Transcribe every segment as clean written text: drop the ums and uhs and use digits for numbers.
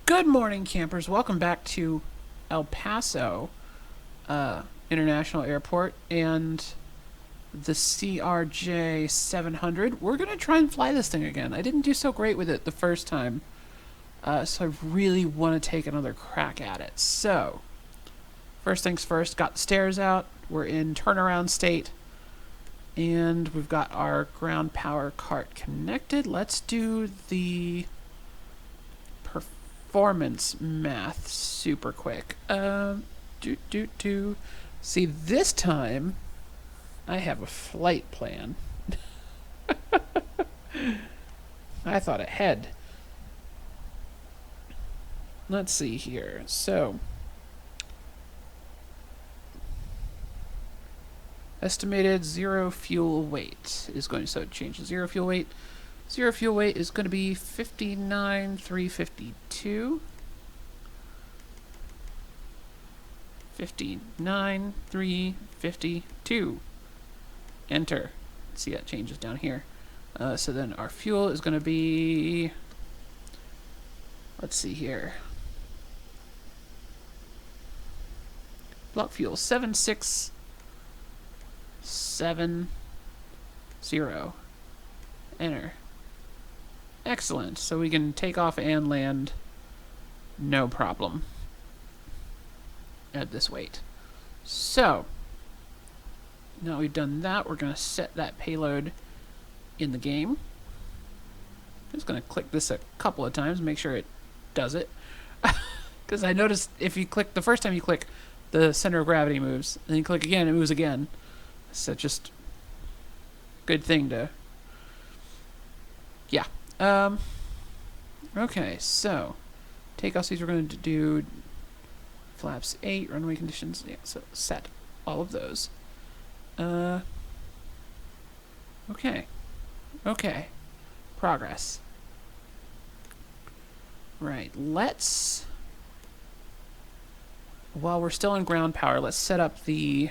Good morning, campers. Welcome back to El Paso International Airport and the CRJ700. We're going to try and fly this thing again. I didn't do so great with it the first time, so I really want to take another crack at it. So, first things first, got the stairs out. We're in turnaround state, and we've got our ground power cart connected. Let's do the performance math super quick. See, this time I have a flight plan. I thought ahead. Let's see here. So, estimated zero fuel weight is going to, so change to zero fuel weight. Zero fuel weight is going to be 59,352. 59,352. Enter. See, that changes down here. So then our fuel is going to be, let's see here. Block fuel 7670. Enter. Excellent. So we can take off and land no problem at this weight. So now we've done that, we're going to set that payload in the game. I'm just going to click this a couple of times, make sure it does it. Because I noticed if you click, the first time you click, the center of gravity moves. Then you click again, it moves again. So just good thing to, yeah. Okay, so takeoffs, these we're going to do flaps 8, runway conditions, yeah, so set all of those. Okay. Progress. Right, let's, while we're still in ground power, let's set up the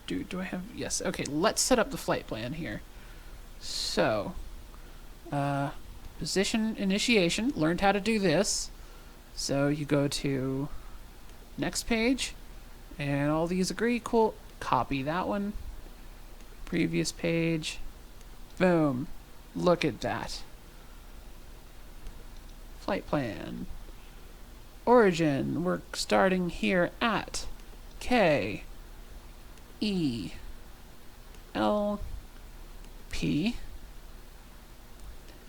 do I have, yes, okay, let's set up the flight plan here. So, position initiation, learned how to do this. So you go to next page, and all these agree, cool, copy that one, previous page, boom, look at that. Flight plan. Origin, we're starting here at KELP.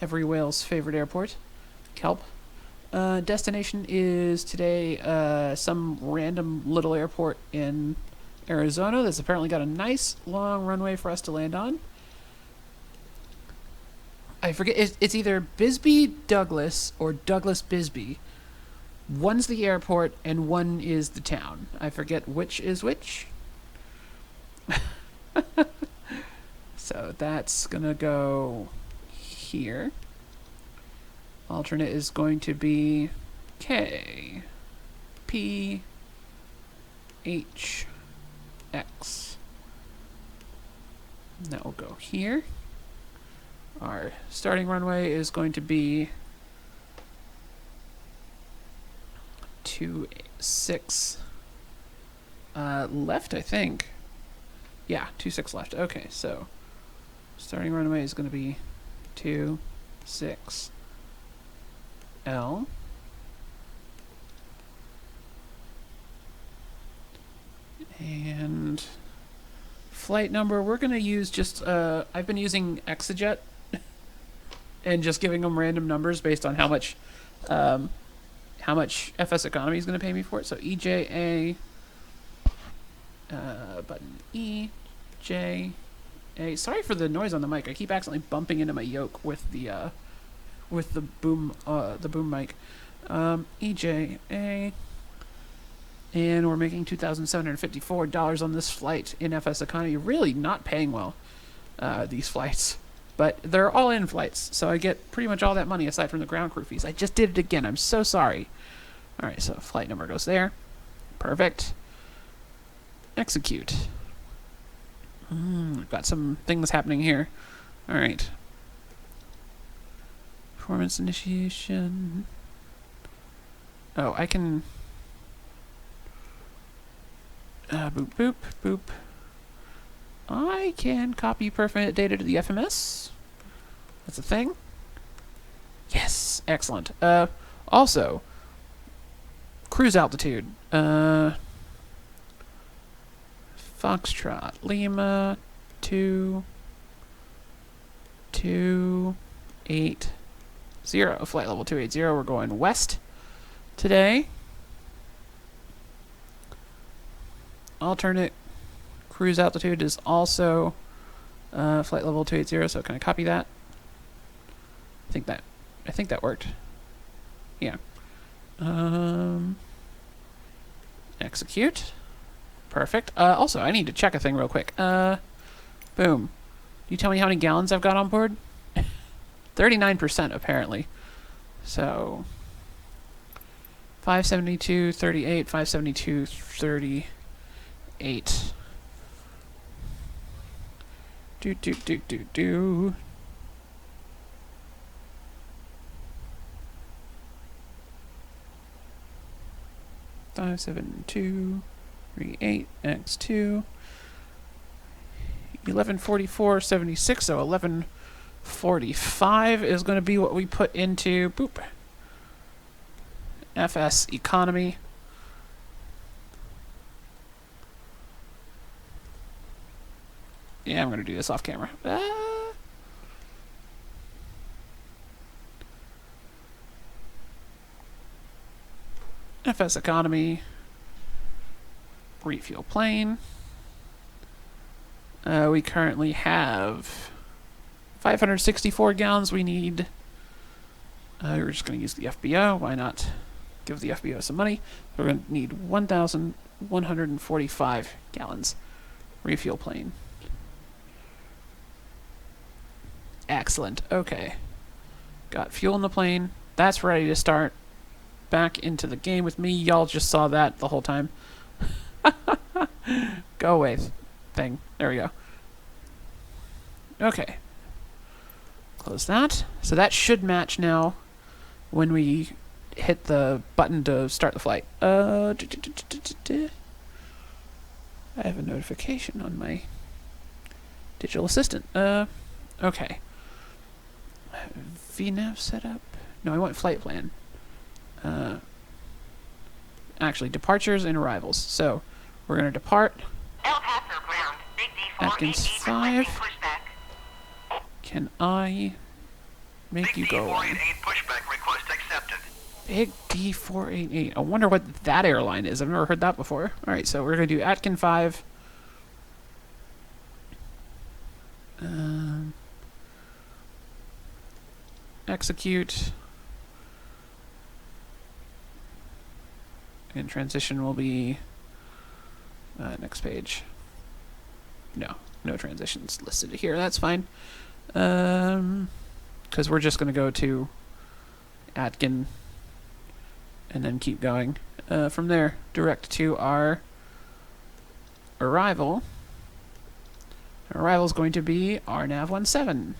Every whale's favorite airport, KELP. Destination is today some random little airport in Arizona that's apparently got a nice long runway for us to land on. I forget, it's either Bisbee Douglas or Douglas Bisbee. One's the airport and one is the town. I forget which is which. So that's gonna go here. Alternate is going to be KPHX. That will go here. Our starting runway is going to be 26 left, I think. Yeah, 26 left. Okay, so starting runway is going to be 26L. And flight number, we're going to use just, I've been using Exejet and just giving them random numbers based on how much FSEconomy is going to pay me for it. So EJA, button EJA. Sorry for the noise on the mic. I keep accidentally bumping into my yoke with the boom mic. EJA, and we're making $2,754 on this flight in FSEconomy. Really not paying well, these flights. But they're all-in flights, so I get pretty much all that money aside from the ground crew fees. I just did it again. I'm so sorry. All right, so flight number goes there. Perfect. Execute. Got some things happening here. Alright. Performance initiation. Oh, I can... boop, boop, boop. I can copy perf data to the FMS. That's a thing. Yes, excellent. Also, cruise altitude. Foxtrot, Lima, 280. Flight level 280. We're going west today. Alternate cruise altitude is also flight level 280. So can I copy that? I think that worked. Yeah. Execute. Perfect. Also, I need to check a thing real quick. Boom. You tell me how many gallons I've got on board? 39% apparently. So 572.38, 572.38. Do. 572.38 x2. 1144.76, so 1145 is going to be what we put into boop FSEconomy. Yeah, I'm going to do this off camera. FSEconomy. Refuel plane. We currently have 564 gallons. We need... we're just going to use the FBO. Why not give the FBO some money? We're going to need 1,145 gallons. Refuel plane. Excellent. Okay. Got fuel in the plane. That's ready to start back into the game with me. Y'all just saw that the whole time. Go away, thing. There we go. Okay. Close that. So that should match now when we hit the button to start the flight. I have a notification on my digital assistant. Okay. VNAV setup? No, I want flight plan. Actually, departures and arrivals. So, we're going to depart. Atkins 5. Can I make you go on? Big D488. I wonder what that airline is. I've never heard that before. Alright, so we're going to do Atkin 5. Execute. And transition will be next page. No transitions listed here. That's fine. Because we're just going to go to Atkin and then keep going. From there, direct to our arrival. Our arrival is going to be our nav17.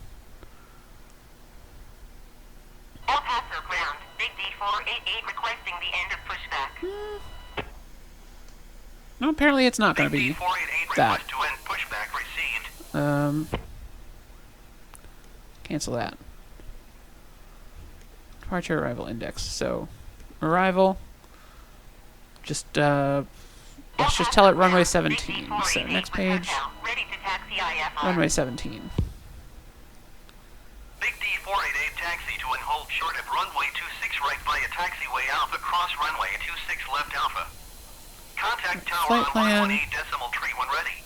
El Paso ground, Big D488 requesting the end of pushback. No, apparently it's not going to be that. To end pushback received. Cancel that. Departure arrival index. So, arrival. Just, let's just tell it runway 17. So, next page. Runway 17. Big D488 taxi to and hold short of runway 26 right via taxiway Alpha cross runway 26 left Alpha. Contact tower Flight on plan. 118.3 when ready.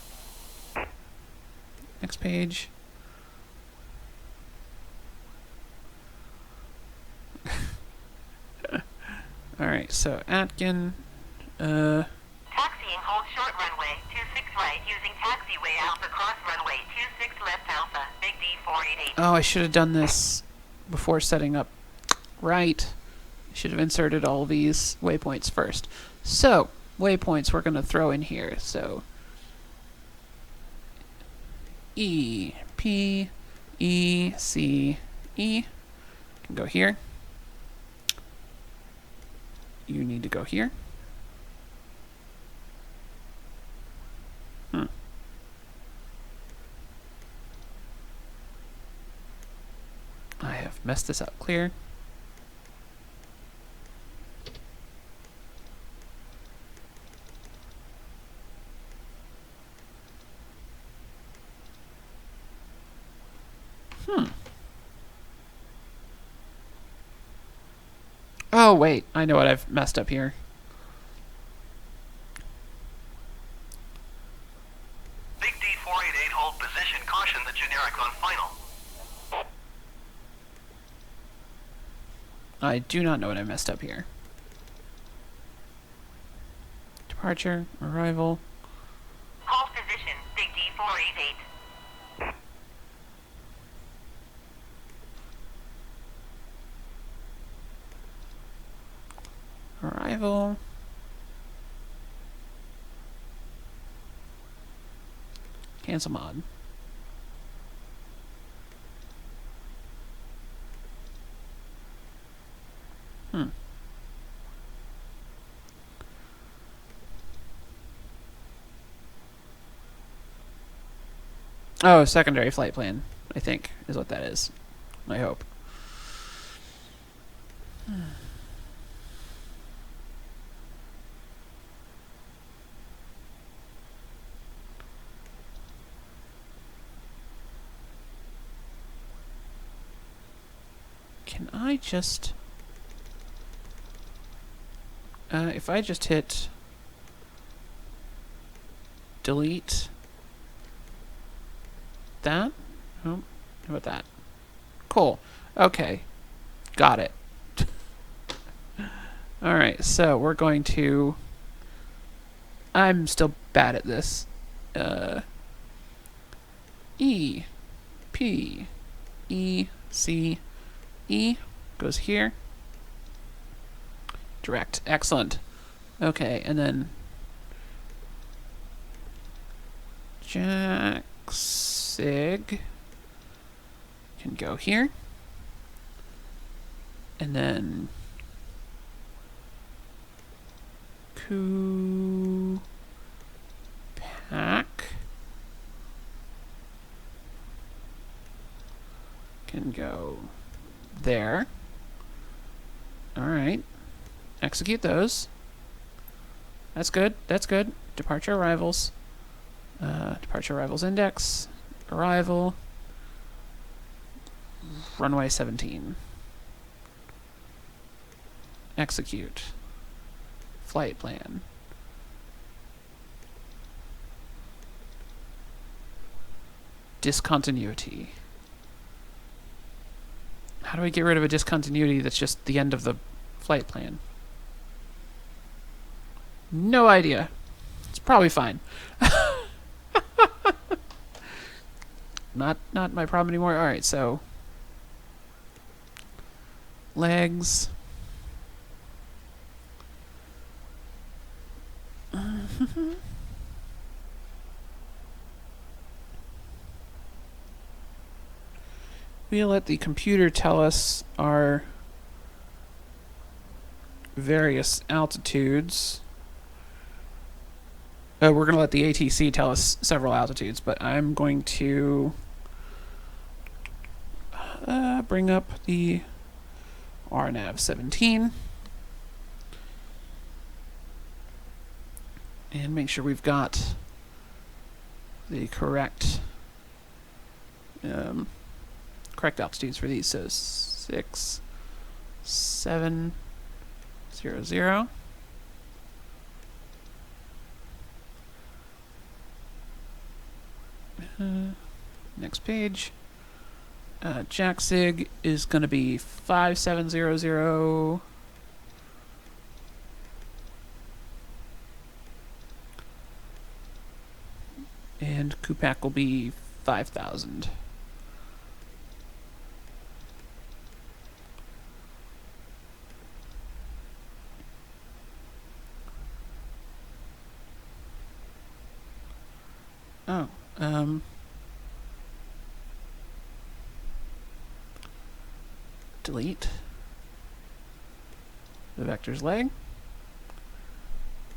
Next page. Alright, so Atkin, Taxiing hold short runway 26 right using taxiway Alpha cross runway 26 left Alpha. Big D488. oh, I should have done this before setting up. Right. I should have inserted all these waypoints first. So, waypoints we're going to throw in here. So, E, P, E, C, E. Can go here. You need to go here. I have messed this up clear. Oh, wait. I know what I've messed up here. Big D488, hold position. Caution, the generic on final. I do not know what I messed up here. Departure, arrival. Hold position, Big D488. Arrival. Cancel mod. Oh, secondary flight plan, I think, is what that is. I hope. Can I just... if I just hit... delete... that? Oh, how about that? Cool. Okay. Got it. Alright, so we're going to... I'm still bad at this. E, P, E, C, E goes here. Direct. Excellent. Okay, and then Sig can go here. And then Pack can go there. Alright. Execute those. That's good. That's good. Departure arrivals. Departure arrivals index. Arrival. Runway 17. Execute. Flight plan. Discontinuity. How do I get rid of a discontinuity that's just the end of the flight plan? No idea. It's probably fine. Not my problem anymore. All right, so legs. We'll let the computer tell us our various altitudes. We're going to let the ATC tell us several altitudes, but I'm going to bring up the RNAV 17 and make sure we've got the correct correct altitudes for these. So 6700. Next page. JackSig is going to be 5700. And Kupak will be 5000. Oh, delete the vector's leg,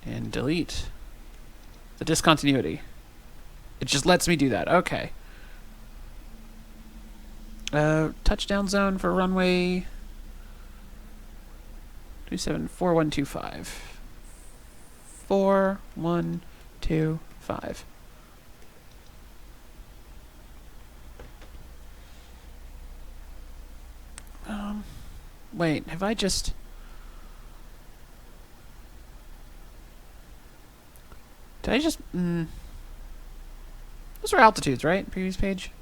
and delete the discontinuity. It just lets me do that. Okay. Touchdown zone for runway 274125. 4125. Wait, have I just... Did I just... Those are altitudes, right? Previous page?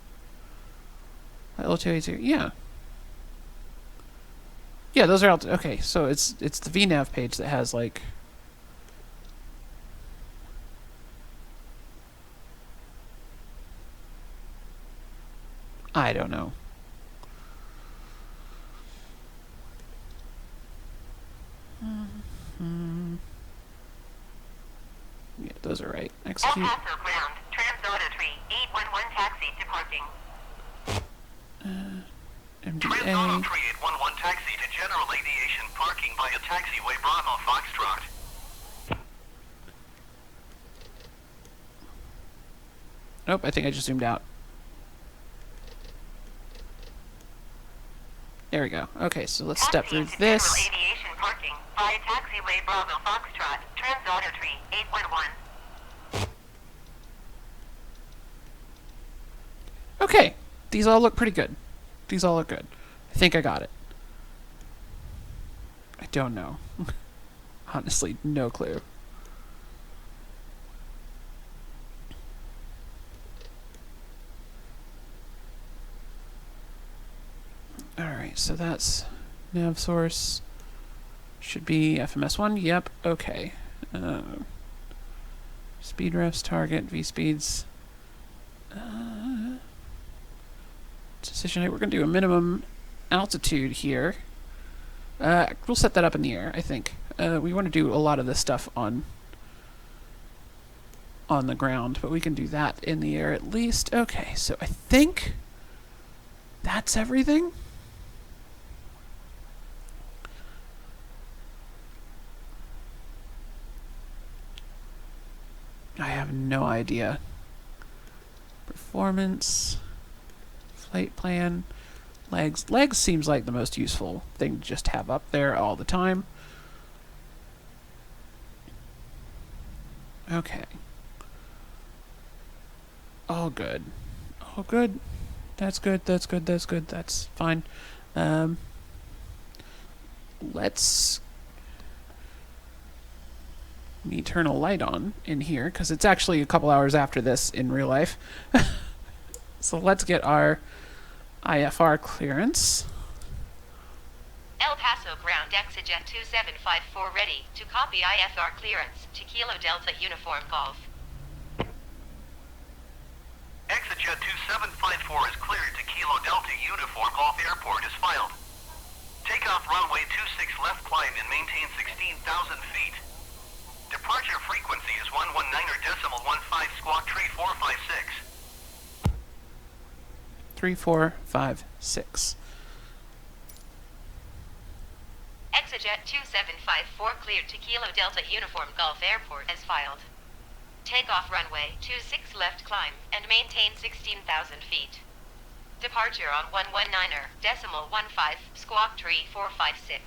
L282, yeah. Yeah, those are altitudes. Okay, so it's the VNav page that has, like... I don't know. Yeah, those are right. Execute. El Paso ground, Transoda 3811 taxi to parking. MDA. Transoda 3811 taxi to general aviation parking via taxiway Bravo Foxtrot. Nope, I think I just zoomed out. There we go. Okay, so let's step through this. General aviation parking via taxiway Bravo Foxtrot, Transoda 3811. Okay, these all look pretty good. These all look good. I think I got it. I don't know. Honestly, no clue. Alright, so that's nav source. Should be FMS1. Yep, okay. Speed refs, target, V speeds. Decision height. We're going to do a minimum altitude here. We'll set that up in the air, I think. We want to do a lot of this stuff on the ground, but we can do that in the air at least. Okay, so I think that's everything. I have no idea. Performance, flight plan, legs. Legs seems like the most useful thing to just have up there all the time. Okay. All good. All good. That's good, that's good, that's good, that's fine. Let's... me turn a light on in here, because it's actually a couple hours after this in real life. So let's get our Ifr clearance. El Paso ground Exejet 2754 ready to copy Ifr clearance to Kilo Delta Uniform Golf. Exejet 2754 is cleared to Kilo Delta Uniform Golf Airport is filed. Takeoff runway 26 left climb and maintain 16,000 feet. Departure frequency is 119.15 squawk 3456. 3456. Exejet 2754 cleared to Kilo Delta Uniform Golf Airport as filed. Takeoff runway 26 left climb and maintain 16,000 feet. Departure on 119.15 squawk 3456.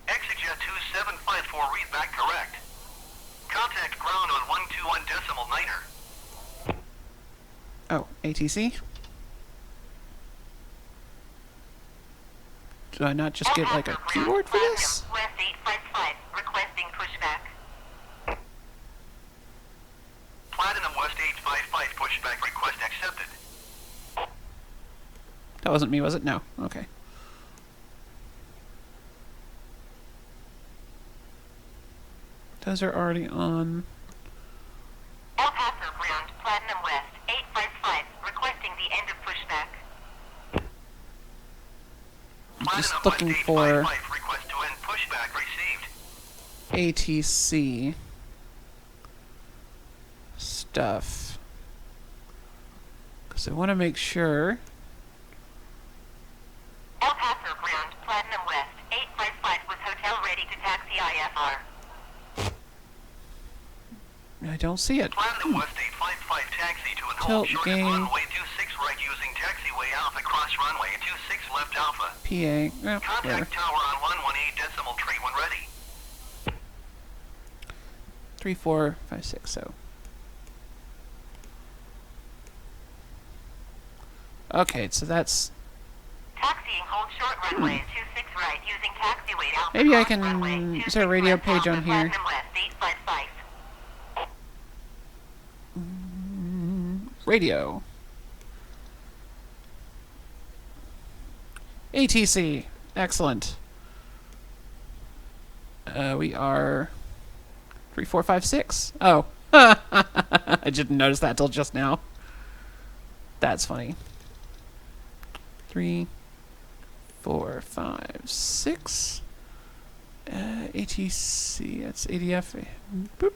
Exejet 2754 read back correct. Contact ground on 121.9. Oh, ATC? Do I not just get like a keyboard for this? West 855 requesting pushback. Platinum West 855 pushback request accepted. That wasn't me, was it? No. Okay. Those are already on. El Paso ground Platinum West 855 requesting the end of pushback. I'm just looking for Request to end pushback received. ATC stuff. Because I want to make sure I don't see it. Plan the West 855 taxi to and Tilt hold short gain. runway 26 right using taxiway Alpha cross runway 26 left Alpha. PA. Whatever. Contact tower on 118.3 when ready. 3, 4, 5, 6. So. Okay, so that's. Taxiing hold short runway 26 right using taxiway Alpha Maybe I cross can. runway Is there a radio 26 page Alpha on here? Platinum left 855. Radio. ATC. Excellent. We are 3, 4, 5, 6. Oh. I didn't notice that till just now. That's funny. 3, 4, 5, 6. ATC. That's ADF. Boop.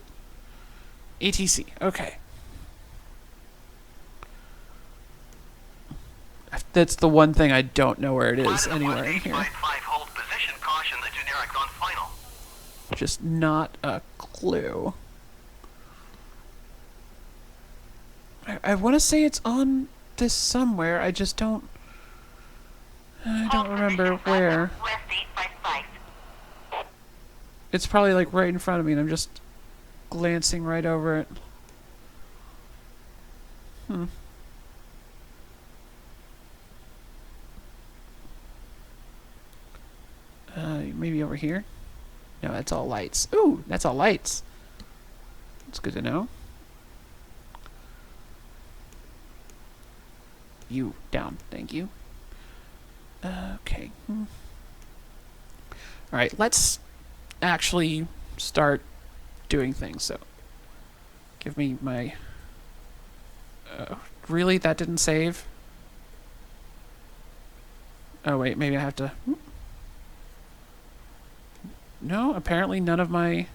ATC. Okay. That's the one thing I don't know where it is anywhere in here. 855 hold position caution the generic on final. Just not a clue. I want to say it's on this somewhere. I just don't. I don't remember where. West 855. It's probably like right in front of me, and I'm just glancing right over it. Maybe over here? No, that's all lights. Ooh, that's all lights. That's good to know. You, down. Thank you. Okay. Alright, let's actually start doing things. So, give me my... really? That didn't save? Oh, wait, maybe I have to... No, apparently none of my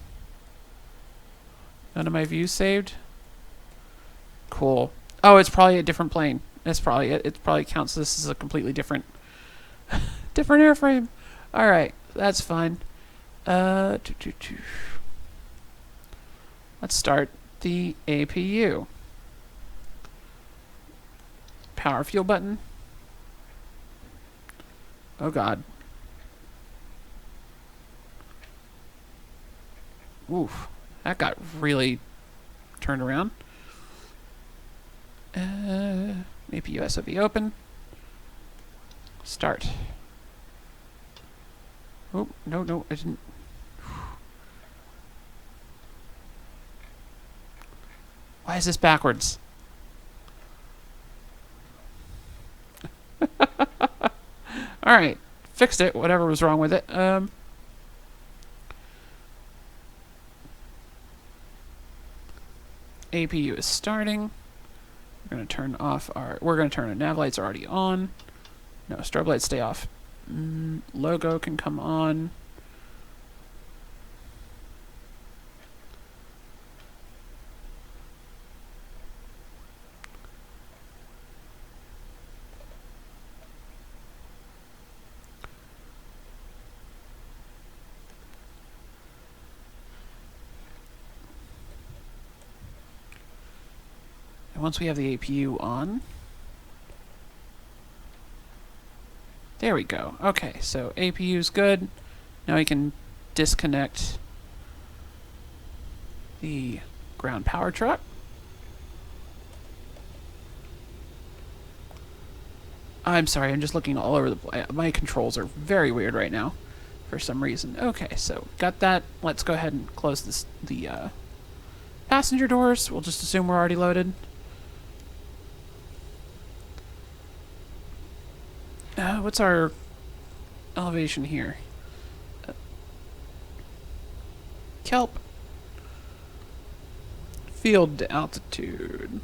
views saved. Cool. Oh, it's probably a different plane. That's probably it. It probably counts this as a completely different different airframe. All right, that's fine. Let's start the APU. Power fuel button. Oh God. Oof, that got really turned around. APU SOV open. Start. Oh, no, I didn't. Why is this backwards? Alright, fixed it, whatever was wrong with it. APU is starting. We're going to turn off our... We're going to turn our nav lights are already on. No, strobe lights stay off. Logo can come on. Once we have the APU on, there we go. Okay, so APU is good. Now we can disconnect the ground power truck. I'm sorry, I'm just looking all over the place. My controls are very weird right now for some reason. Okay, so got that. Let's go ahead and close the passenger doors. We'll just assume we're already loaded. What's our elevation here? KELP. Field altitude.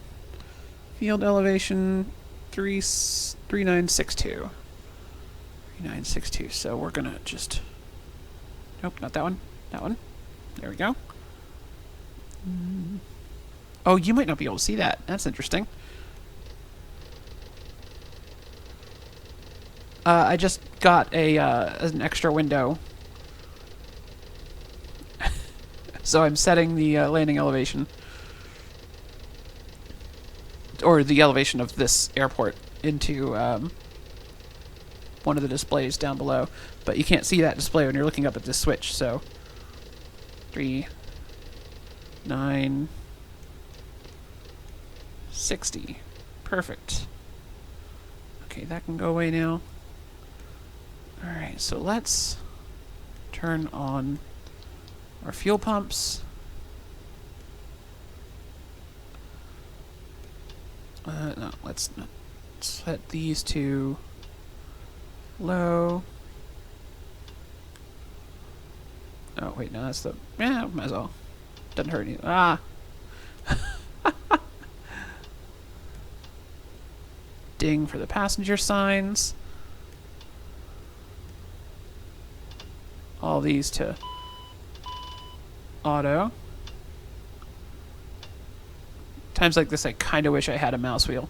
Field elevation 3962. 3962. So we're gonna just... Nope, not that one. That one. There we go. Oh, you might not be able to see that. That's interesting. I just got an extra window. So I'm setting the landing elevation, or the elevation of this airport, into one of the displays down below. But you can't see that display when you're looking up at this switch, so 3, 9, 60. Perfect. Okay, that can go away now. Alright, so let's turn on our fuel pumps. No, let's not set these to low. Oh, wait, no, that's the... Yeah, might as well. Doesn't hurt you. Ah! Ding for the passenger signs. All these to auto. Times like this, I kind of wish I had a mouse wheel.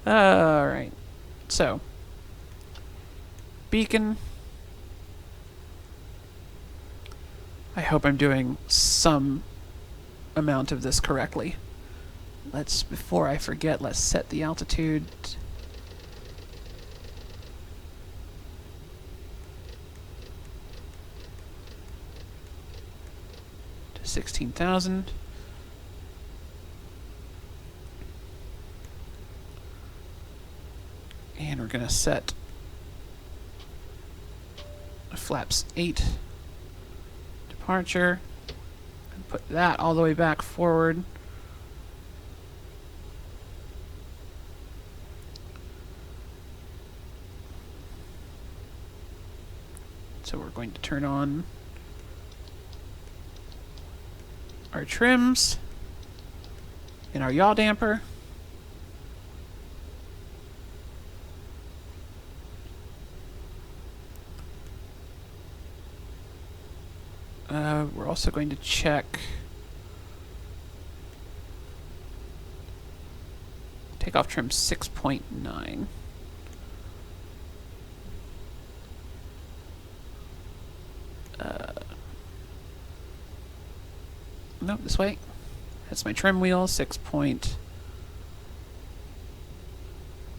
Alright. So, beacon. I hope I'm doing some amount of this correctly. Let's, before I forget, let's set the altitude. To 16,000. And we're going to set flaps 8 departure and put that all the way back forward. So we're going to turn on our trims and our yaw damper. We're also going to check takeoff trim 6.9. Nope, this way. That's my trim wheel, 6.9.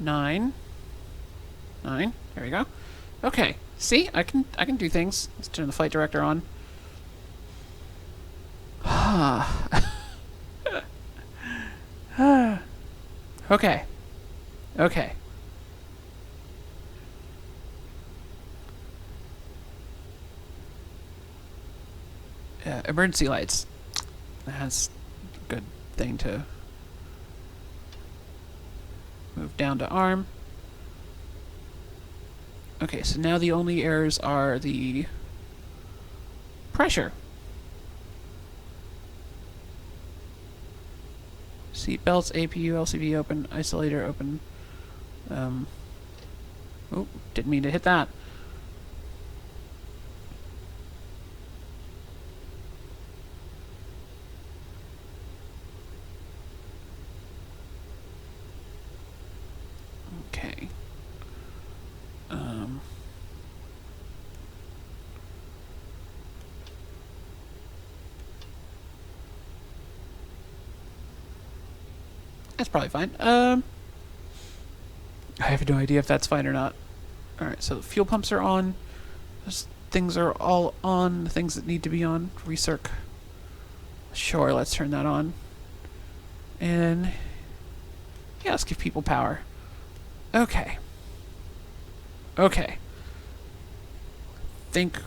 9. There we go. Okay. See, I can do things. Let's turn the flight director on. Okay. Okay. Emergency lights. That's a good thing to move down to arm. Okay, so now the only errors are the pressure. Seat belts, APU, LCV open, isolator open. Oh, didn't mean to hit that. Okay. That's probably fine. I have no idea if that's fine or not. Alright, so the fuel pumps are on. Those things are all on. The things that need to be on. Recirc. Sure, let's turn that on. And yeah, let's give people power. Okay. Okay. Think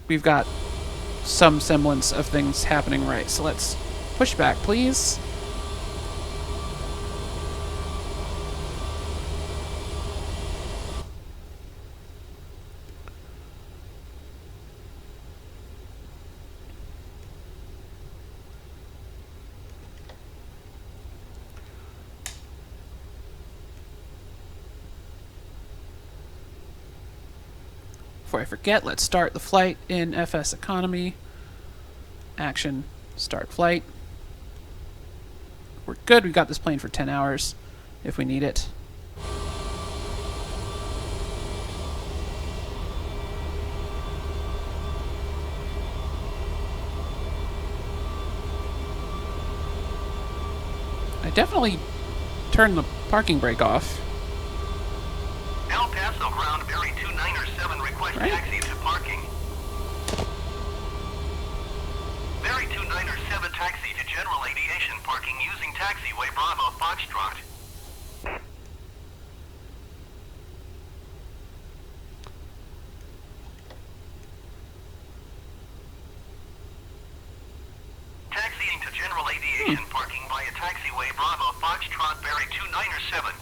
we've got some semblance of things happening right. So let's push back, please. Before I forget, let's start the flight in FSEconomy. Action, start flight. We're good. We've got this plane for 10 hours if we need it. definitely turned the parking brake off. El Paso ground Berry 2907 request Right. taxi to parking. Berry 2907 taxi to general aviation parking using taxiway Bravo Foxtrot. Taxiing to general aviation parking via taxiway Bravo Foxtrot Berry 2907.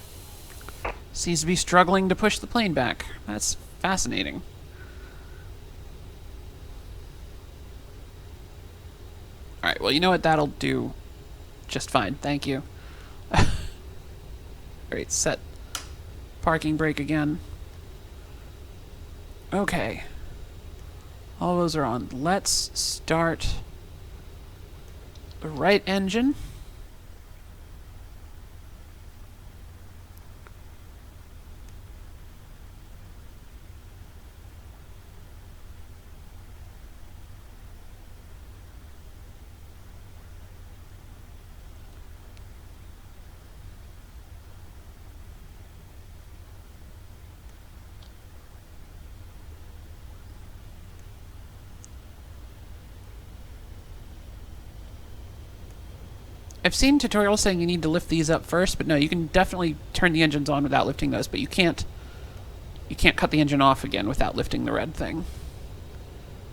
Seems to be struggling to push the plane back. That's fascinating. Alright, well, you know what? That'll do just fine. Thank you. Alright, set parking brake again. Okay. All those are on. Let's start the right engine. I've seen tutorials saying you need to lift these up first, but no, you can definitely turn the engines on without lifting those, but you can't cut the engine off again without lifting the red thing.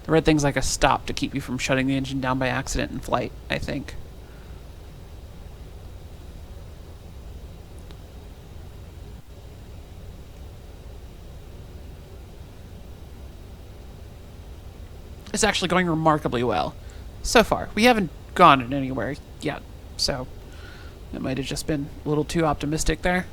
The red thing's like a stop to keep you from shutting the engine down by accident in flight, I think. It's actually going remarkably well so far. We haven't gone anywhere yet, so it might have just been a little too optimistic there.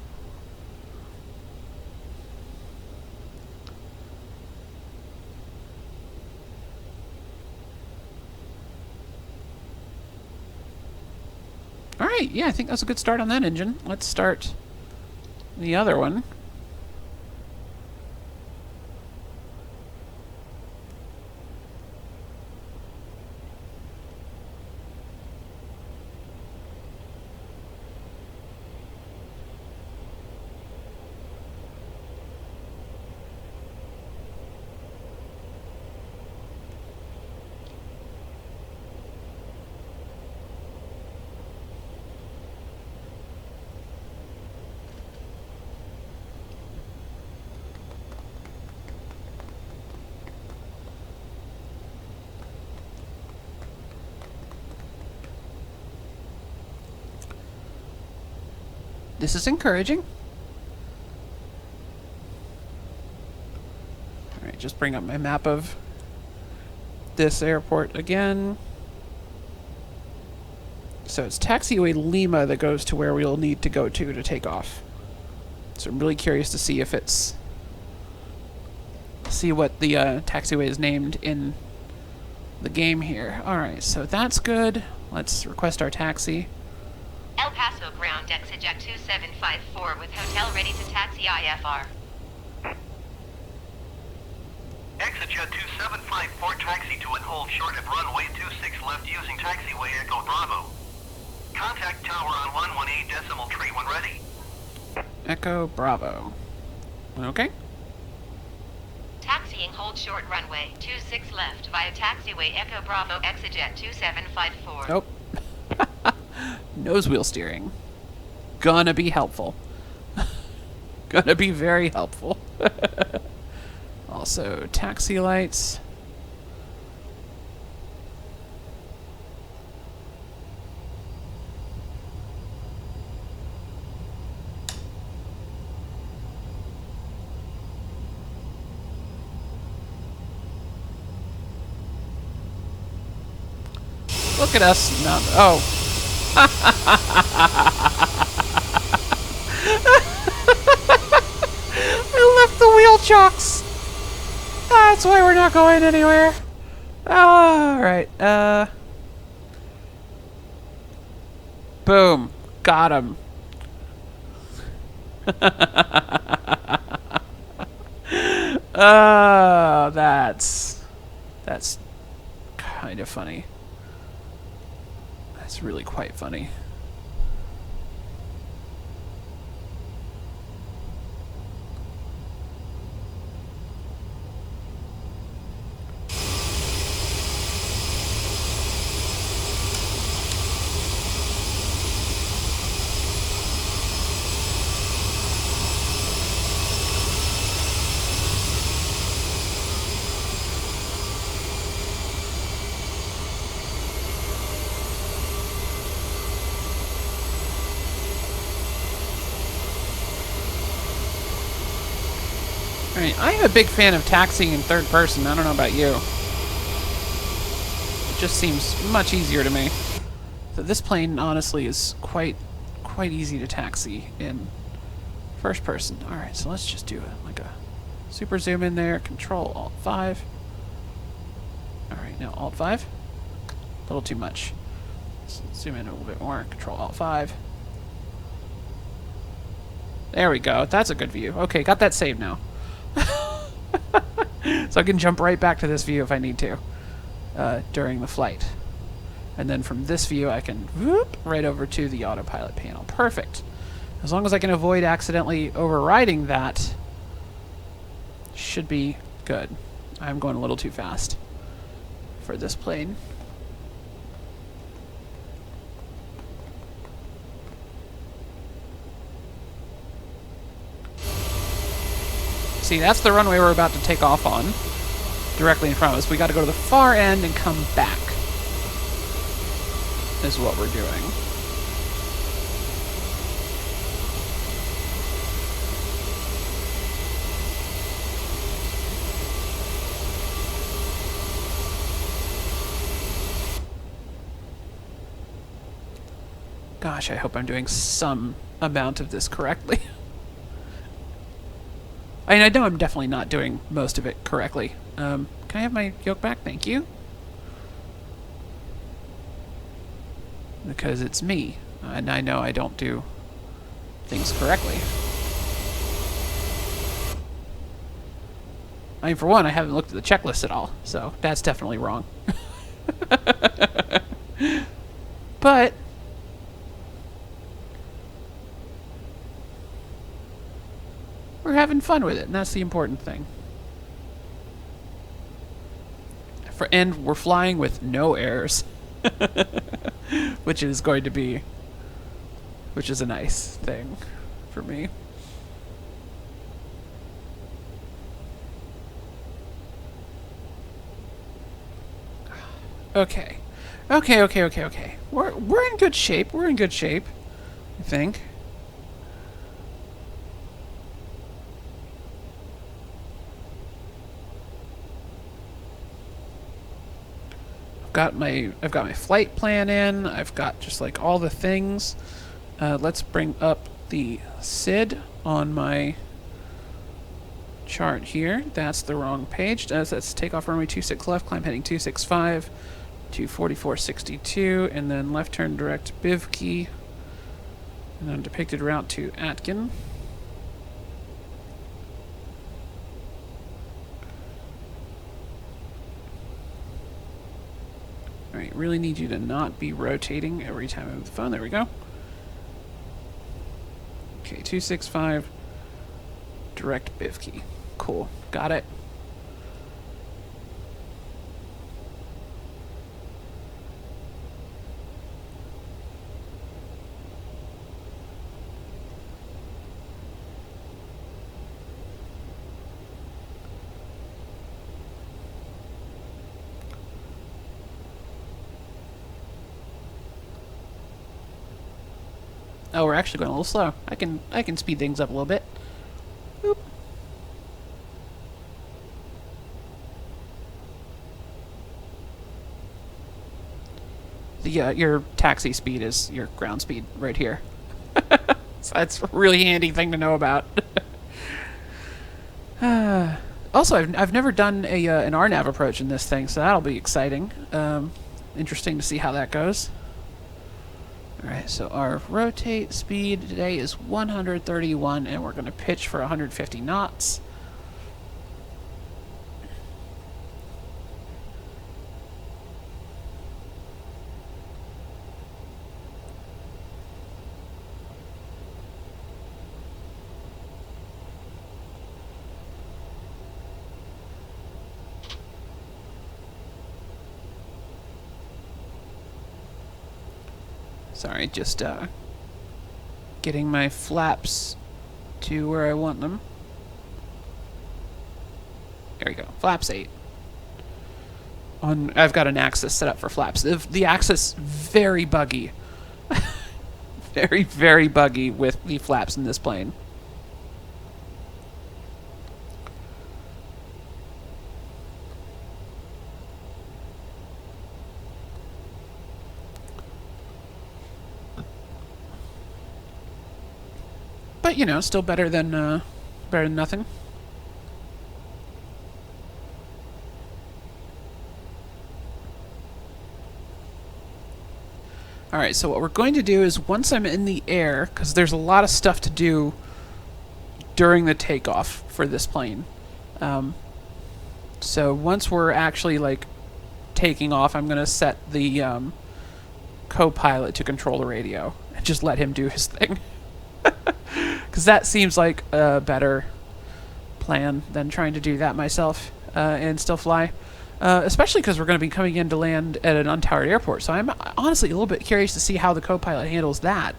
Alright, yeah, I think that's a good start on that engine. Let's start the other one. This is encouraging. Alright, just bring up my map of this airport again. So it's taxiway Lima that goes to where we'll need to go to take off. So I'm really curious to see if it's... see what the taxiway is named in the game here. Alright, so that's good. Let's request our taxi. El Paso ground ExitJet 2754 with hotel ready to taxi IFR. ExitJet 2754 taxi to and hold short of runway 26 left using taxiway Echo Bravo. Contact tower on 118.3 when ready. Echo Bravo. Okay. Taxiing hold short runway 26 left via taxiway Echo Bravo ExitJet 2754. Nope. Nose wheel steering. Gonna be helpful. Gonna be very helpful. Also, taxi lights. Look at us now. Oh. I left the wheel chocks. That's why we're not going anywhere. Alright, boom. Got him. That's kind of funny. That's really quite funny. Alright, I am a big fan of taxiing in third person. I don't know about you. It just seems much easier to me. So this plane, honestly, is quite easy to taxi in first person. Alright, so let's just do it like a super zoom in there. Control Alt 5. Alright, now Alt 5. A little too much. Let's zoom in a little bit more. Control Alt 5. There we go. That's a good view. Okay, got that saved now. So I can jump right back to this view if I need to during the flight. And then from this view I can whoop right over to the autopilot panel. Perfect. As long as I can avoid accidentally overriding that, should be good. I'm going a little too fast for this plane. See, that's the runway we're about to take off on, directly in front of us. We got to go to the far end and come back, is what we're doing. Gosh, I hope I'm doing some amount of this correctly. I mean, I know I'm definitely not doing most of it correctly. Can I have my yoke back? Thank you. Because it's me, and I know I don't do things correctly. I mean, for one, I haven't looked at the checklist at all, so that's definitely wrong. But we're having fun with it, and that's the important thing. And we're flying with no errors, which is a nice thing for me. Okay. We're in good shape. We're in good shape, I think. I've got my flight plan in. I've got just like all the things. Let's bring up the SID on my chart here. That's the wrong page. That's takeoff runway 26 left, climb heading 265 to 4462, and then left turn direct BIV key, and then depicted route to Atkin. Alright, really need you to not be rotating every time I move the phone. There we go. Okay, 265, direct BIV key. Cool, got it. Oh, we're actually going a little slow. I can speed things up a little bit. Boop. Your taxi speed is your ground speed right here. So that's a really handy thing to know about. Also, I've never done an RNAV approach in this thing, so that'll be exciting. Interesting to see how that goes. Alright, so our rotate speed today is 131, and we're going to pitch for 150 knots. Sorry, just getting my flaps to where I want them. There we go, flaps 8. I've got an axis set up for flaps. The axis very buggy, very buggy with the flaps in this plane. But, you know, still better than nothing. Alright, so what we're going to do is once I'm in the air, because there's a lot of stuff to do during the takeoff for this plane. So once we're actually, like, taking off, I'm going to set the co-pilot to control the radio and just let him do his thing. Because that seems like a better plan than trying to do that myself and still fly. Especially because we're going to be coming in to land at an untowered airport. So I'm honestly a little bit curious to see how the co-pilot handles that.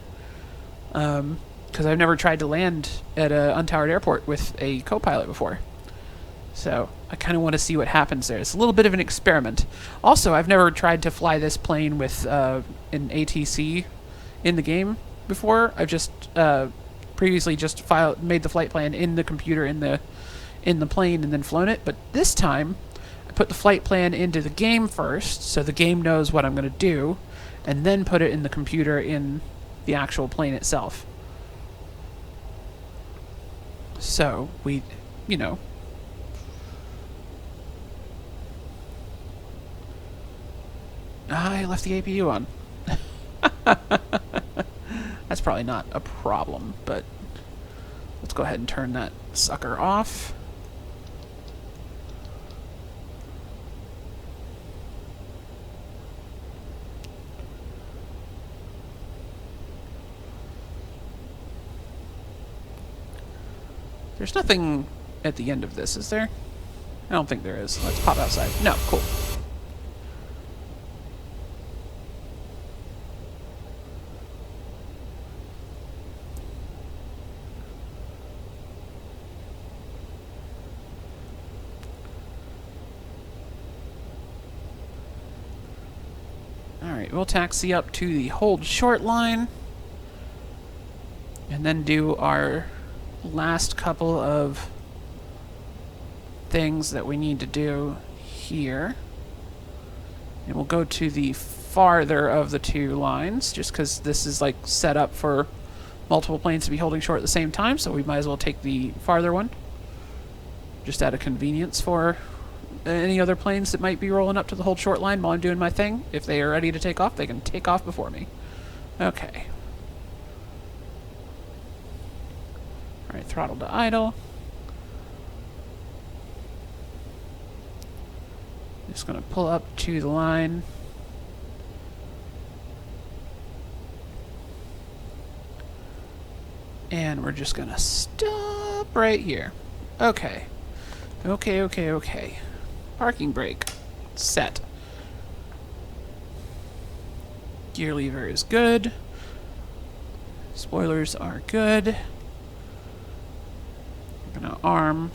Because I've never tried to land at an untowered airport with a co-pilot before. So I kind of want to see what happens there. It's a little bit of an experiment. Also, I've never tried to fly this plane with an ATC in the game before. I've just previously just made the flight plan in the computer in the plane and then flown it. But this time, I put the flight plan into the game first, so the game knows what I'm going to do, and then put it in the computer in the actual plane itself. So we, you know. I left the APU on. That's probably not a problem, but let's go ahead and turn that sucker off. There's nothing at the end of this, is there? I don't think there is. Let's pop outside. No, cool. Alright, we'll taxi up to the hold short line and then do our last couple of things that we need to do here. And we'll go to the farther of the two lines just because this is like set up for multiple planes to be holding short at the same time, so we might as well take the farther one just out of convenience for any other planes that might be rolling up to the hold short line while I'm doing my thing. If they are ready to take off, they can take off before me. Okay. Alright, throttle to idle. Just going to pull up to the line. And we're just going to stop right here. Okay. Okay. Parking brake. Set. Gear lever is good. Spoilers are good. We're going to arm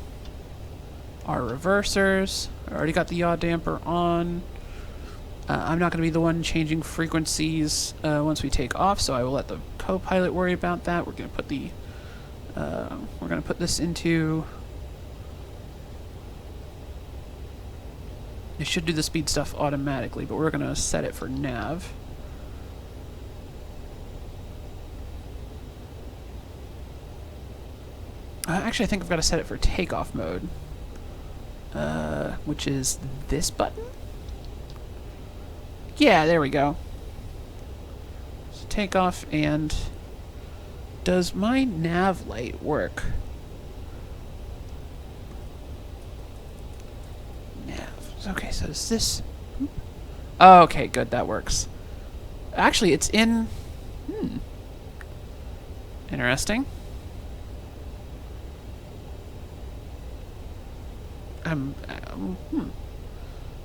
our reversers. I already got the yaw damper on. I'm not going to be the one changing frequencies once we take off, so I will let the co-pilot worry about that. We're going to put the we're going to put this into. It should do the speed stuff automatically, but we're going to set it for nav. Actually, I think I've got to set it for takeoff mode, which is this button. Yeah, there we go. So takeoff, and does my nav light work? Okay, so is this... Oh, okay, good, that works. Actually, it's in... Interesting.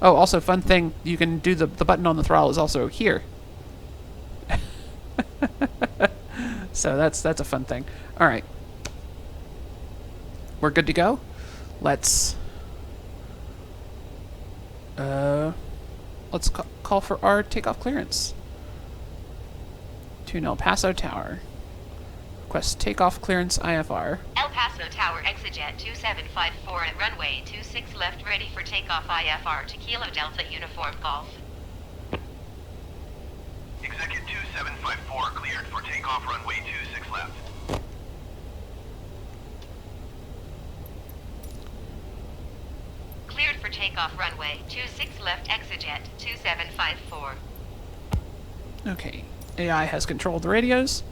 Oh, also, fun thing, you can do the button on the throttle is also here. So that's a fun thing. Alright. We're good to go. Let's call for our takeoff clearance. To El Paso Tower. Request takeoff clearance IFR. El Paso Tower, Exejet 2754 at runway 26 left, ready for takeoff IFR to Kilo Delta Uniform Golf. Executive 2754 cleared for takeoff runway 26 left. Takeoff runway 26 left, exit 2754. Okay, AI has controlled the radios.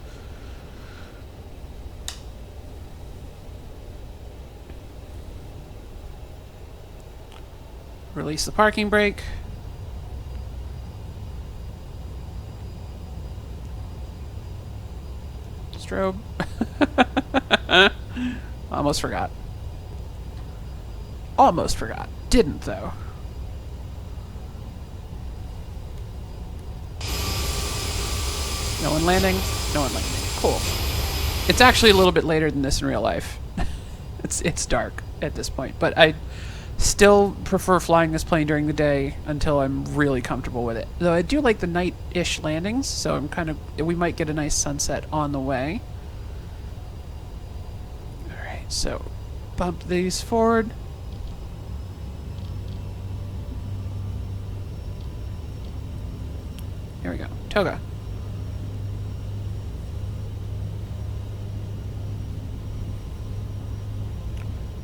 Release the parking brake. Strobe. Almost forgot. Almost forgot. Didn't, though. No one landing. No one landing. Cool. It's actually a little bit later than this in real life. It's dark at this point, but I still prefer flying this plane during the day until I'm really comfortable with it. Though I do like the night-ish landings, so I'm kind of... we might get a nice sunset on the way. Alright, so bump these forward. Here we go. Toga.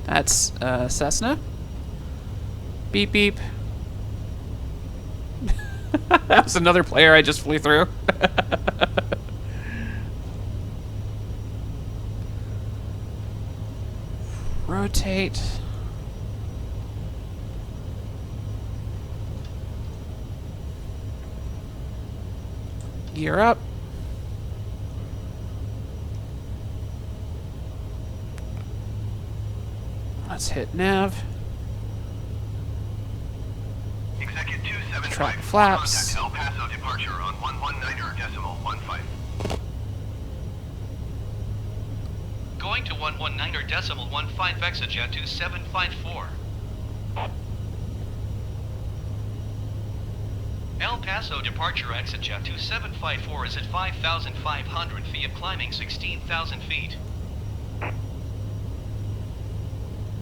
That's Cessna. Beep beep. That was another player I just flew through. Rotate. Gear up. Let's hit nav. Execute 275. Trap flaps. Contact El Paso departure on 119.15. Going to 119.15 exit 2754. El Paso departure exit 2754 is at 5,500 feet, climbing 16,000 feet.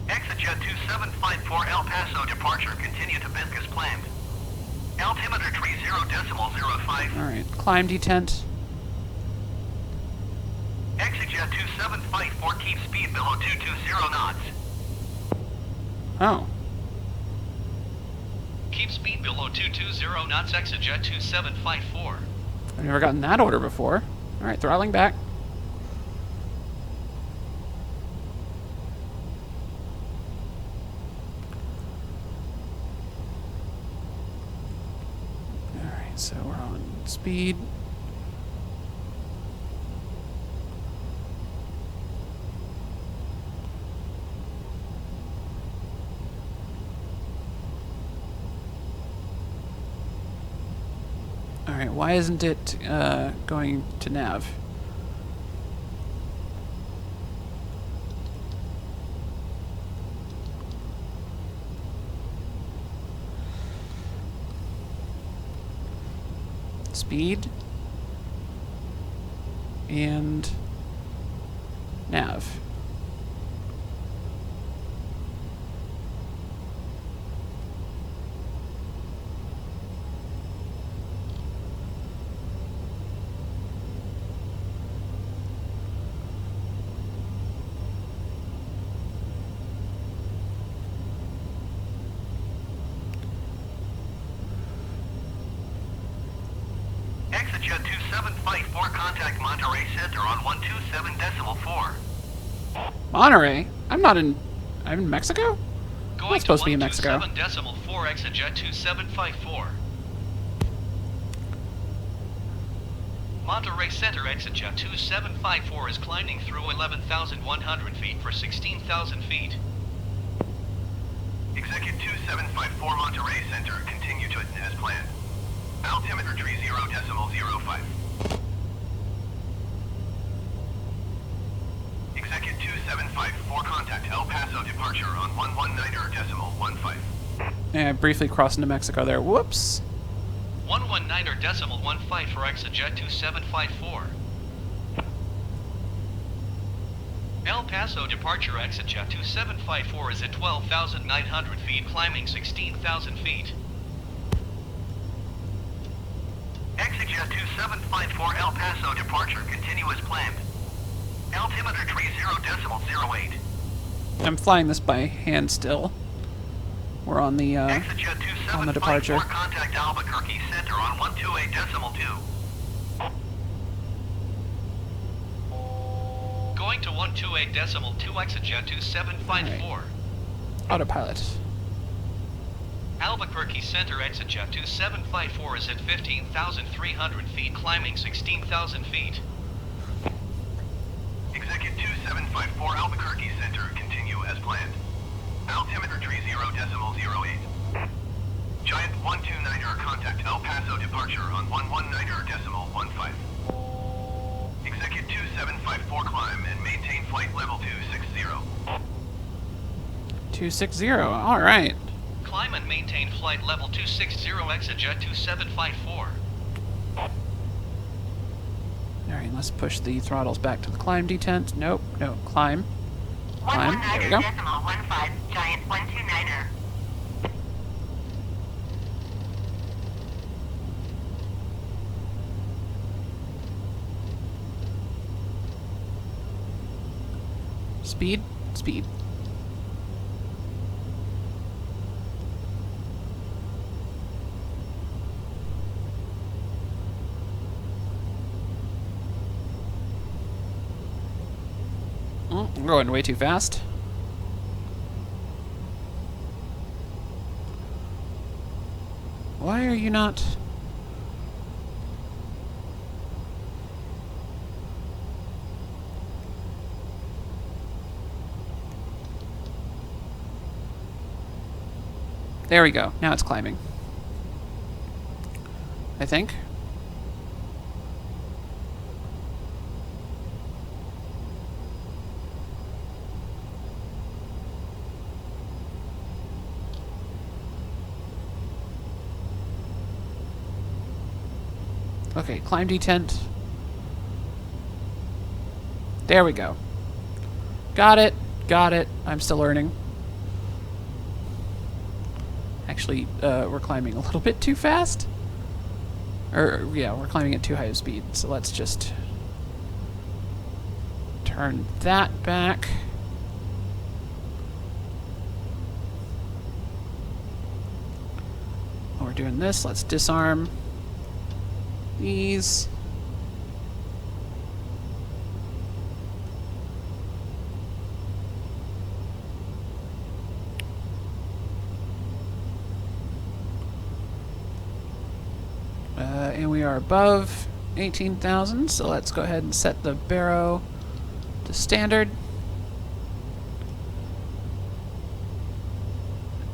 Exit 2754 El Paso departure. Continue to Bisque as planned. Altimeter 30.05. Alright, climb detent. Exit 2754, keep speed below 220 knots. Oh. Keep speed below 220 knots, exit 2754. I've never gotten that order before. Alright, throttling back. Alright, so we're on speed. Alright, why isn't it going to nav? Speed and nav. Exit 2754, contact Monterey Center on 127.4. Monterey? I'm in Mexico? Going Not supposed to be in Mexico. 127.4 exit 2754. Monterey Center exit 2754 is climbing through 11,100 feet for 16,000 feet. Execute 2754 Monterey Center, continue to as planned. Altimeter 30.05. Execute 2754, contact El Paso departure on 119.15. Yeah, I briefly crossed into Mexico there. Whoops. 119.15 for exit 2754. El Paso departure exit 2754 is at 12,900 feet, climbing 16,000 feet. Exit 2754 El Paso departure, continue as planned. Altimeter 30.08. I'm flying this by hand still. We're on the ExitJet on the 2754, departure. contact Albuquerque Center on 128.2. Going to 128.2 ExitJet 2754. Autopilot. Albuquerque Center ExitJet 2754 is at 15,300 feet, climbing 16,000 feet. Execute 2754 Albuquerque Center, continue as planned. Altimeter 30.08. Giant 129er, contact El Paso departure on 119.15. Execute 2754 climb and maintain flight level 260. 260. All right. Climb and maintain flight level 260 ExitJet 2754. All right, let's push the throttles back to the climb detent. Nope, no, climb. Climb, there we go. 119.15, giant 129er. Speed, speed. I'm going way too fast. Why are you not... There we go. Now it's climbing. I think. Okay, climb detent. There we go. Got it. Got it. I'm still learning. Actually, we're climbing a little bit too fast. Or, yeah, we're climbing at too high of speed. So let's just turn that back. While we're doing this, let's disarm these. And we are above 18,000, so let's go ahead and set the baro to standard.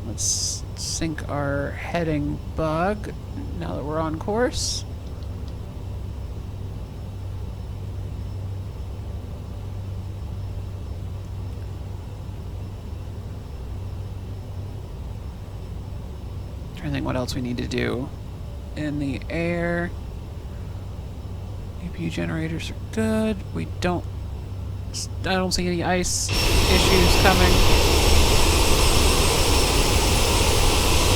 Let's sync our heading bug now that we're on course. Trying to think what else we need to do. In the air, APU generators are good. I don't see any ice issues coming.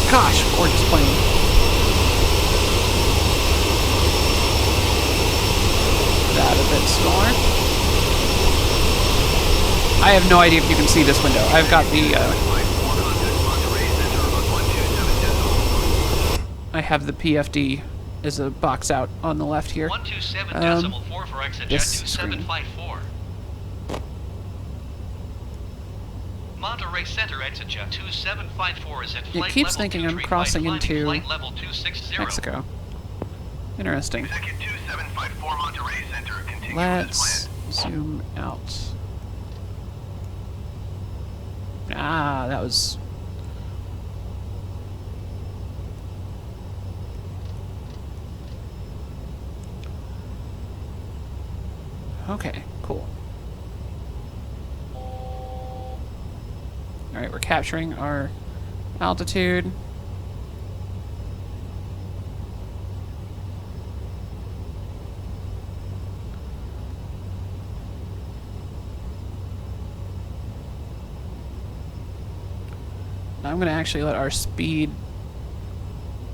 Gosh, gorgeous plane. That a bit smaller. I have no idea if you can see this window. I've got the I have the PFD as a box out on the left here. 127.4 for ExitJet this 2754. Monterey Center ExitJet 2754 is at flight It keeps level thinking I'm 235, crossing climbing into flight level 260. Mexico. Interesting. Execute 2754 Monterey Center, continue as Let's planned. zoom out. Ah, that was... Okay, cool. Alright, we're capturing our altitude. Now I'm going to actually let our speed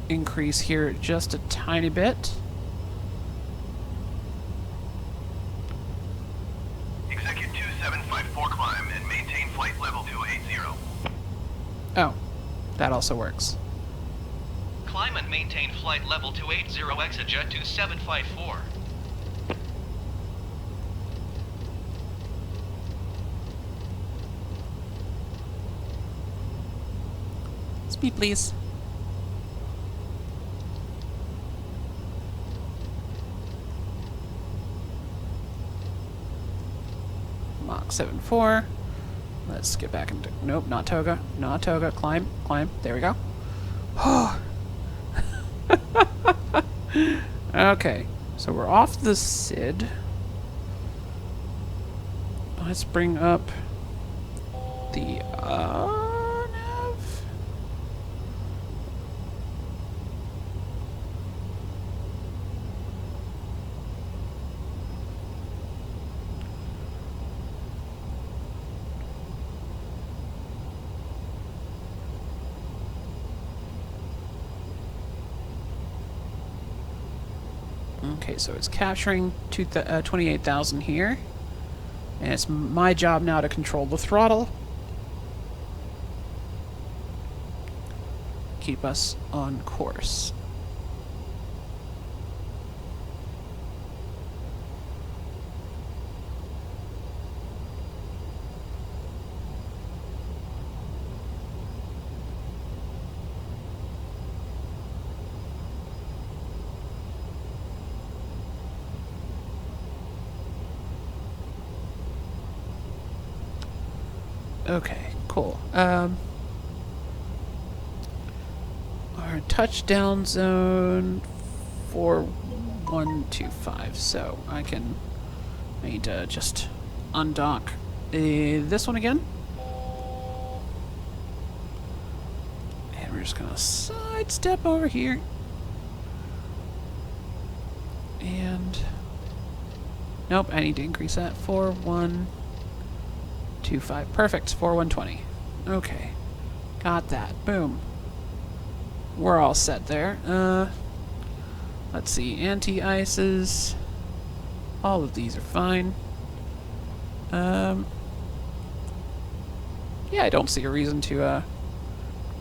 increase here just a tiny bit. Execute 2754 climb and maintain flight level 280. Oh, That also works. Climb and maintain flight level 280 exit 2754. Speed, please. Mach 7.4. Let's get back into... Nope, not toga. Not toga. Climb, climb. There we go. Okay, so we're off the SID. Let's bring up the nav. Okay, so it's capturing 28,000 here. And it's my job now to control the throttle. Keep us on course. Okay, cool. Our touchdown zone 4125. So I need to just undock this one again. And we're just gonna sidestep over here. And nope, I need to increase that. 4125. Perfect. 4120. Okay. Got that. Boom. We're all set there. Let's see. Anti-ices. All of these are fine. Yeah, I don't see a reason to,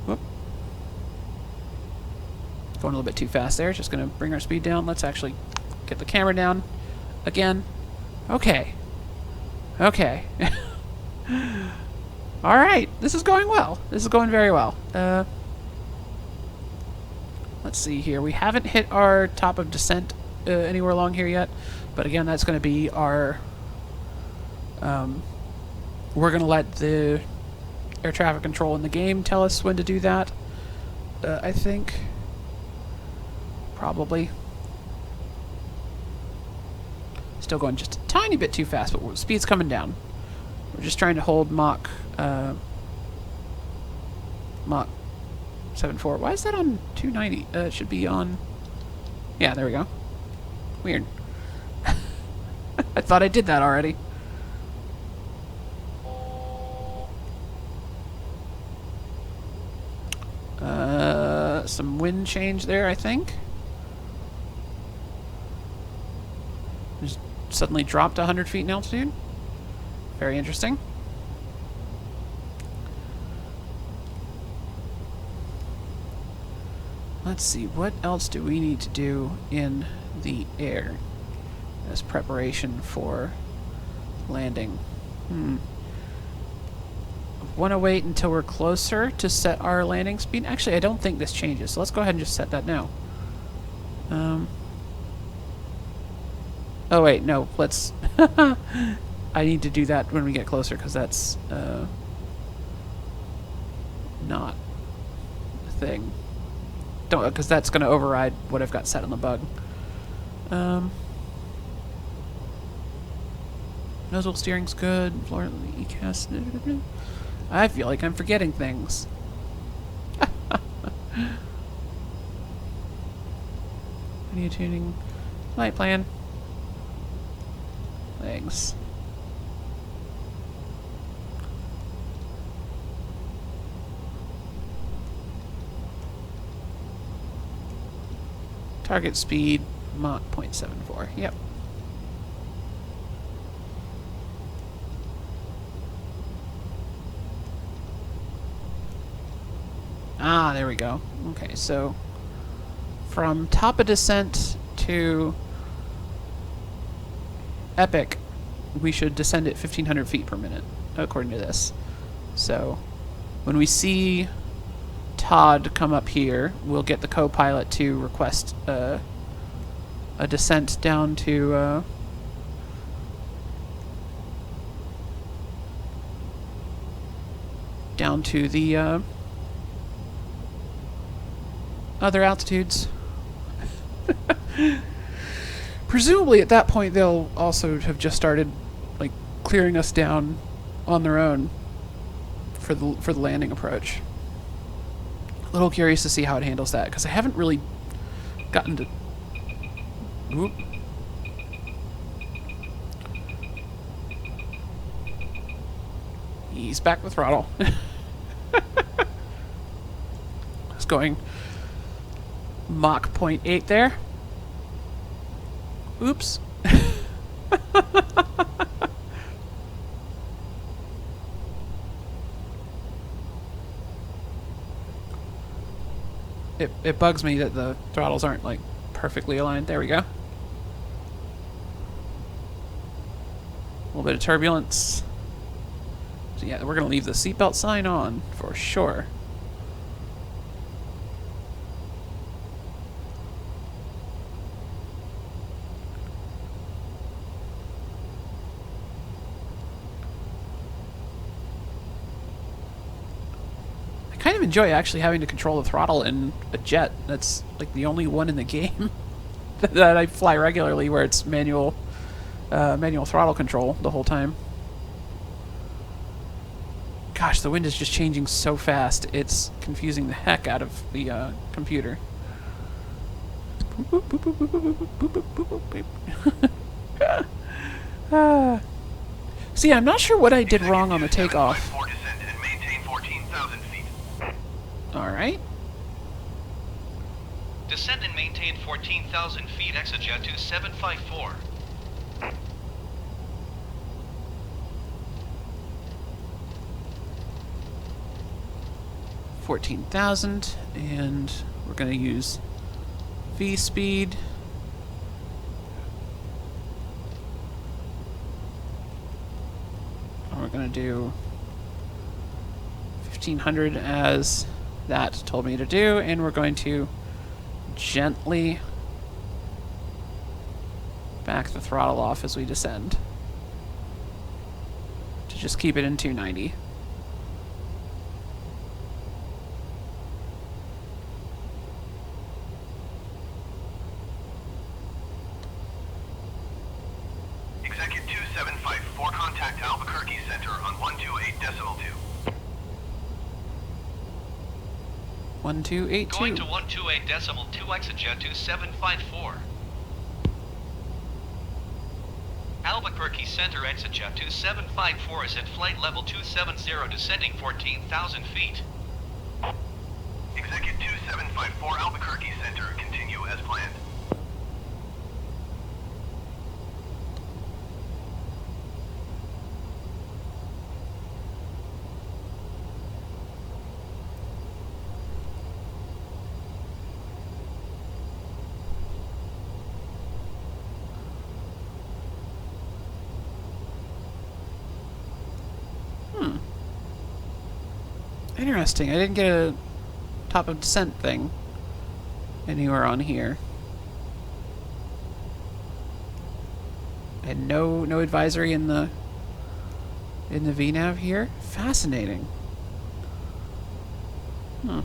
whoop. Going a little bit too fast there. Just gonna bring our speed down. Let's actually get the camera down again. Okay. Okay. Alright, this is going well. This is going very well. Let's see here. We haven't hit our top of descent anywhere along here yet. But again, that's going to be our... we're going to let the air traffic control in the game tell us when to do that. I think. Probably. Still going just a tiny bit too fast, but speed's coming down. We're just trying to hold Mach 7.4. Why is that on 290? It should be on... Yeah, there we go. Weird. I thought I did that already. Some wind change there, I think. Just suddenly dropped 100 feet in altitude. Very interesting. Let's see, what else do we need to do in the air as preparation for landing? Want to wait until we're closer to set our landing speed? Actually, I don't think this changes, so let's go ahead and just set that now. Oh wait, no, let's... I need to do that when we get closer, because that's not a thing. Don't, because that's going to override what I've got set on the bug. Nozzle steering's good. Floor ECAS. I feel like I'm forgetting things. Video tuning. Light plan. Thanks. Target speed, Mach 0.74. Yep. Ah, there we go. Okay, so from top of descent to Epic, we should descend at 1,500 feet per minute, according to this. So when we see Todd come up here, we'll get the co-pilot to request a descent down to the other altitudes. Presumably at that point they'll also have just started like clearing us down on their own for the landing approach. A little curious to see how it handles that, because I haven't really gotten to... Oop. Ease back the throttle. It's going Mach 0.8 there. Oops. It bugs me that the throttles aren't like perfectly aligned. There we go. A little bit of turbulence. So yeah, we're gonna leave the seatbelt sign on for sure. I kind of enjoy actually having to control the throttle in a jet. That's like the only one in the game that I fly regularly where it's manual throttle control the whole time. Gosh, the wind is just changing so fast, it's confusing the heck out of the computer. See, I'm not sure what I did wrong on the takeoff. Alright. Descend and maintain 14,000 feet, Exojet 2754. $14,000, and we're going to use V speed. And we're going to do 1,500 as that told me to do, and we're going to gently back the throttle off as we descend to just keep it in 290. Executive 2754, contact Albuquerque Center on 128.2. 1282. Going to 128.2, Exojet 2754. Albuquerque Center, Exojet 2754 is at flight level 270, descending 14,000 feet. Executive 2754, Albuquerque Center, continue as planned. Interesting. I didn't get a top of descent thing anywhere on here. And no advisory in the VNav here. Fascinating. Hmm.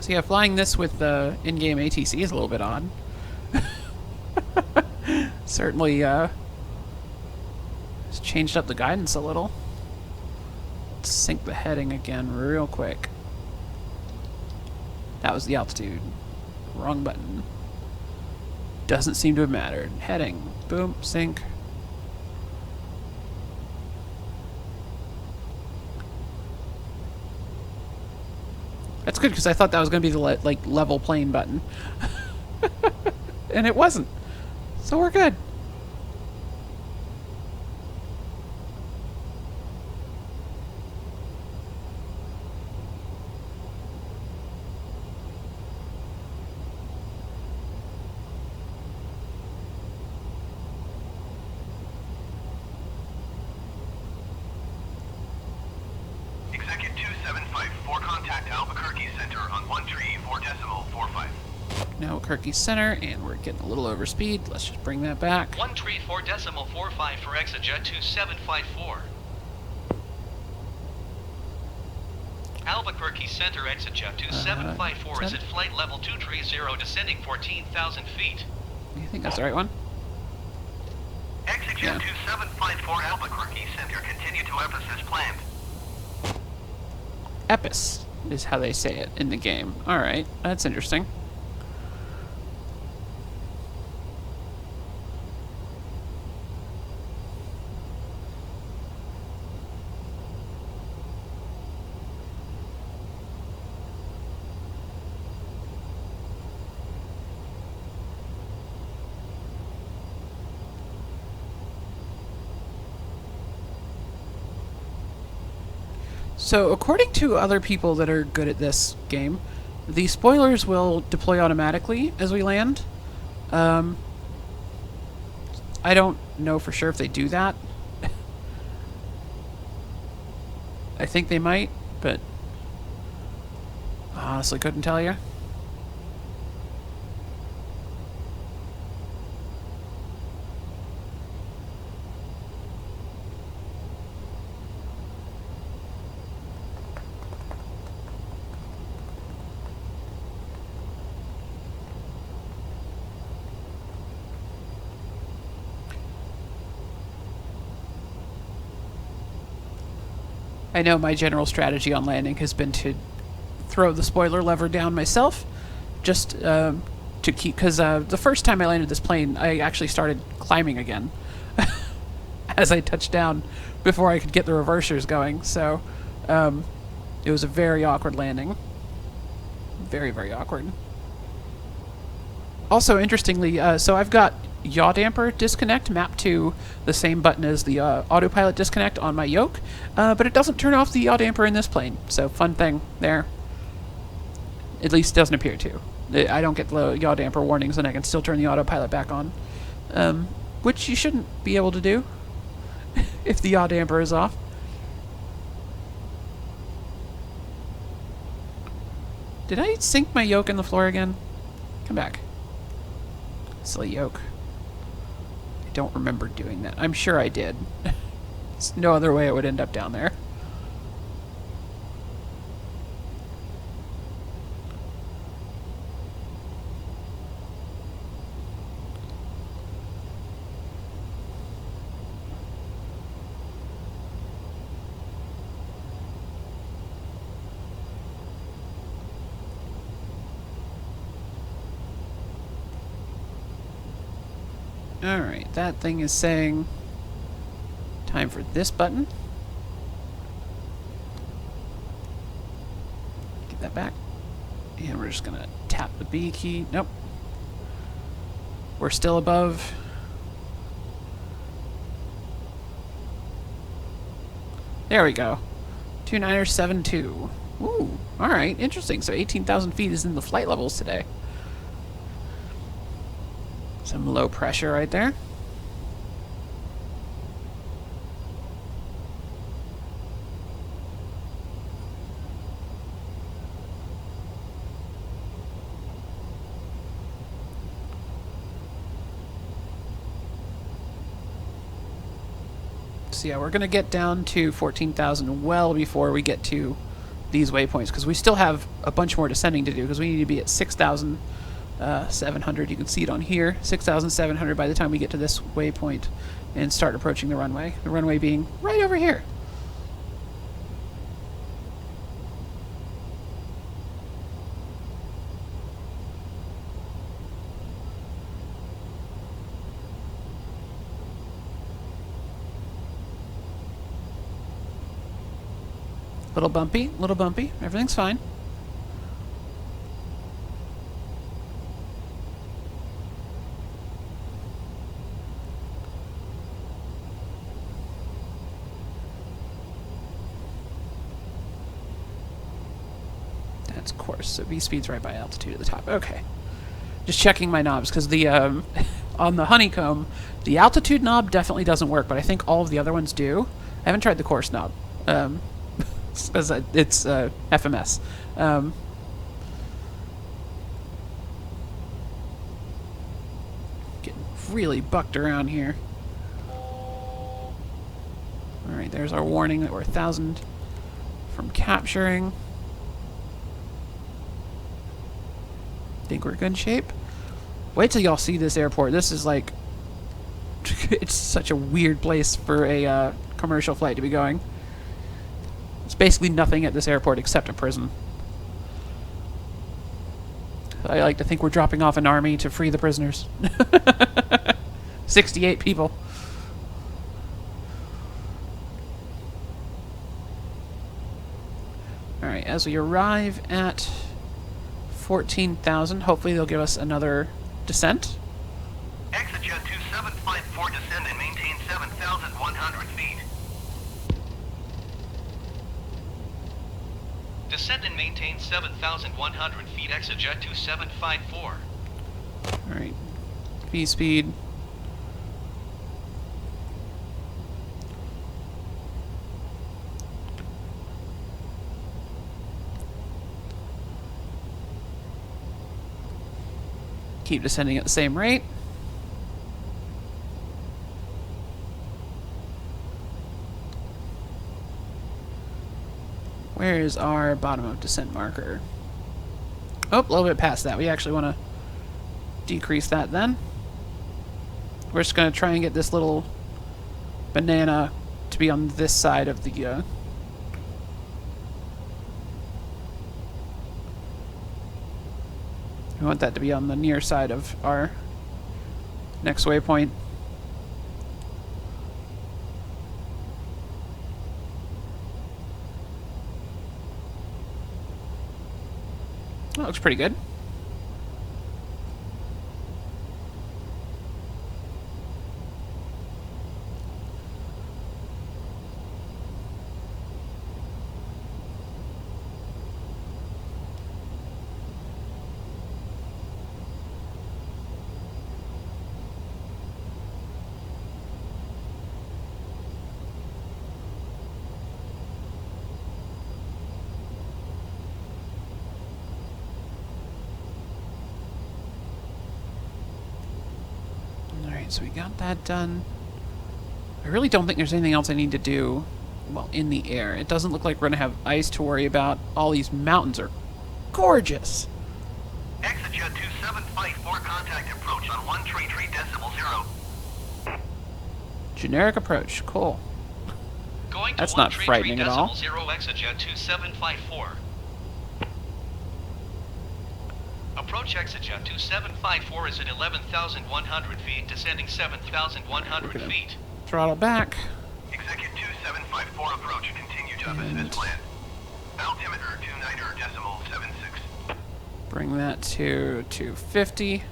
So yeah, flying this with the in-game ATC is a little bit odd. Certainly has changed up the guidance a little. Let's sync the heading again real quick. That was the altitude. Wrong button. Doesn't seem to have mattered. Heading. Boom. Sync. That's good, because I thought that was going to be the level plane button. And it wasn't. So we're good. Execute 2754, contact Albuquerque Center on 134.45. Now Kirky Center, and we're getting a little over speed. Let's just bring that back. 134.45 for ExaJet 2754. Albuquerque Center ExaJet 2754 is at flight level 230, descending 14,000 feet. You think that's the right one? ExaJet Yeah. 2754 Albuquerque Center, continue to Epis as planned. Epis is how they say it in the game. Alright, that's interesting. So, according to other people that are good at this game, the spoilers will deploy automatically as we land. I don't know for sure if they do that. I think they might, but I honestly couldn't tell you. I know my general strategy on landing has been to throw the spoiler lever down myself, just to keep, because the first time I landed this plane, I actually started climbing again as I touched down before I could get the reversers going, so it was a very awkward landing. Very, very awkward. Also, interestingly, so I've got yaw damper disconnect mapped to the same button as the autopilot disconnect on my yoke, but it doesn't turn off the yaw damper in this plane, so fun thing there. At least doesn't appear to. I don't get the yaw damper warnings, and I can still turn the autopilot back on, which you shouldn't be able to do if the yaw damper is off. Did I sink my yoke in the floor again? Come back. Silly yoke. I don't remember doing that. I'm sure I did. There's no other way it would end up down there. Alright, that thing is saying time for this button. Get that back. And we're just gonna tap the B key. Nope. We're still above. There we go. 2972. Ooh, alright, interesting. So 18,000 feet is in the flight levels today. Some low pressure right there. So yeah, we're going to get down to 14,000 well before we get to these waypoints, because we still have a bunch more descending to do, because we need to be at 6,700. You can see it on here, 6,700 by the time we get to this waypoint and start approaching the runway. The runway being right over here. Little bumpy, little bumpy. Everything's fine. That's course. So V speed's right by altitude at the top. Okay. Just checking my knobs, because the on the Honeycomb, the altitude knob definitely doesn't work, but I think all of the other ones do. I haven't tried the course knob. Because it's FMS. Getting really bucked around here. Alright, there's our warning that we're 1,000 from capturing. Think we're good shape. Wait till y'all see this airport. This is like... it's such a weird place for a commercial flight to be going. It's basically nothing at this airport except a prison. I like to think we're dropping off an army to free the prisoners. 68 people. Alright, as we arrive at 14,000, hopefully they'll give us another descent. ExitJet 2754 descend and maintain 7,100 feet. Descend and maintain 7,100 feet. ExitJet 2754. Alright. V speed. Keep descending at the same rate. Where is our bottom of descent marker? Oh, a little bit past that. We actually want to decrease that then. We're just going to try and get this little banana to be on this side of the... we want that to be on the near side of our next waypoint. That looks pretty good. So we got that done. I really don't think there's anything else I need to do, well, in the air. It doesn't look like we're going to have ice to worry about. All these mountains are gorgeous. ExitJet 2754 contact approach on 133.0. Generic approach. Cool. Going to That's not frightening at all. 133.0 ExitJet 2754. Approach ExitJet 2754 is at 11,100 feet, descending 7,100 feet. Throttle back. Execute 2754 approach. Continue to as planned. Altimeter 29.76. Bring that to 250.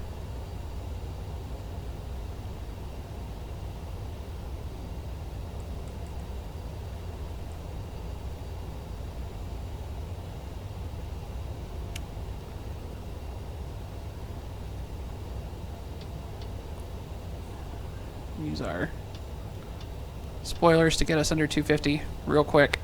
Use our spoilers to get us under 250 real quick.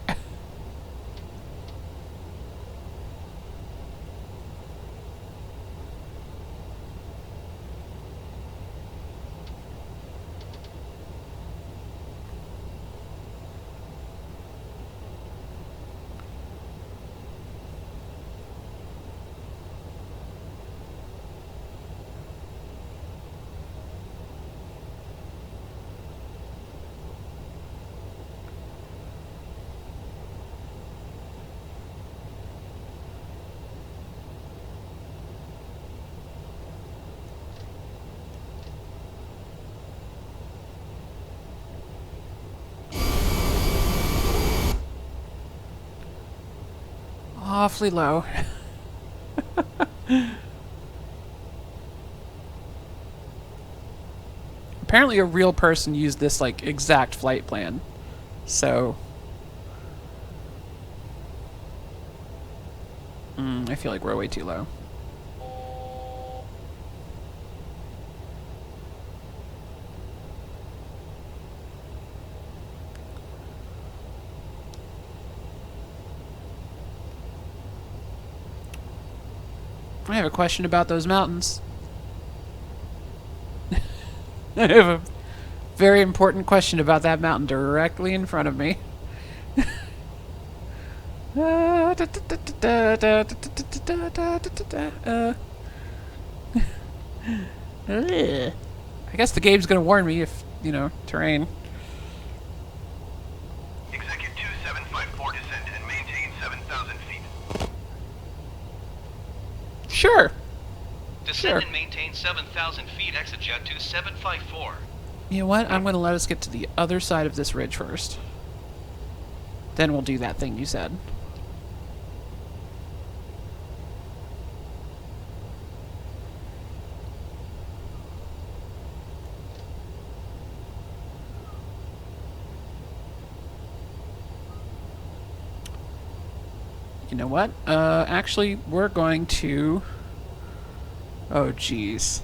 awfully low. Apparently a real person used this, like, exact flight plan. So... I feel like we're way too low. I have a question about those mountains. I have a very important question about that mountain directly in front of me. I guess the game's gonna warn me if, you know, terrain. Execute 2754 descend and maintain 7,000 feet. Sure. Descend Sure. and maintain 7,000 feet. Exit jet 2754. You know what? I'm gonna let us get to the other side of this ridge first. Then we'll do that thing you said. You know what? Actually, we're going to... Oh, jeez.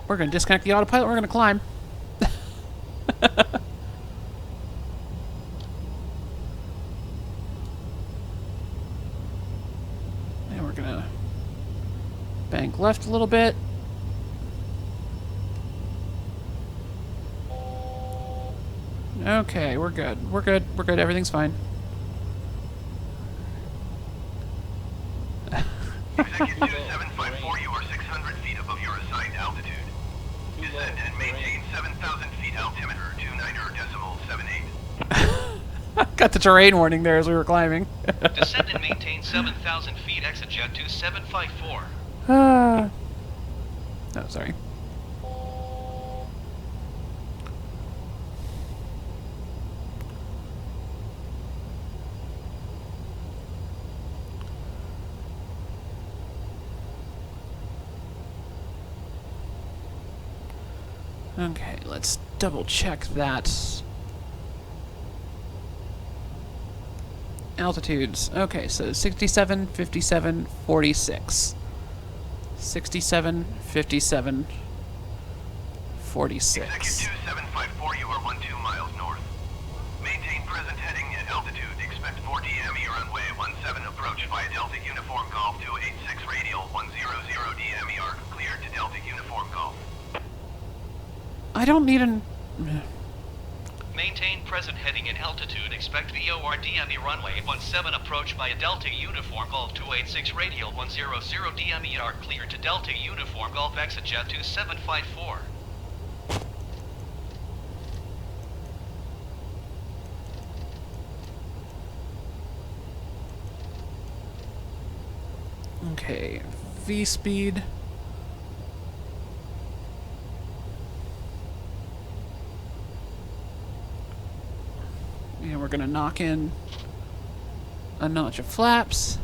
We're going to disconnect the autopilot. We're going to climb. And we're going to bank left a little bit. Okay, we're good. We're good. We're good. Everything's fine. Execute 2754, you are 600 feet above your assigned altitude. Descend and maintain 7,000 feet altimeter 29.78. Got the terrain warning there as we were climbing. Descend and maintain 7,000 feet. Exit jet 2754. Oh, sorry. Okay, let's double check that. Altitudes. Okay, so 67, 57, 46. 67, 57, 46. Execute 2754, you are 12 miles north. Maintain present heading and altitude. Expect 4 DME runway 17 approach via Delta Uniform Golf 286 radial 100 DME arc cleared to Delta Uniform Golf. I don't need an... Maintain present heading and altitude. Expect VOR DME runway 17 approach via Delta Uniform Golf 286 radial 100 DME arc cleared to Delta Uniform Golf. Exit jet 2754. Okay, V speed. And we're gonna knock in a notch of flaps.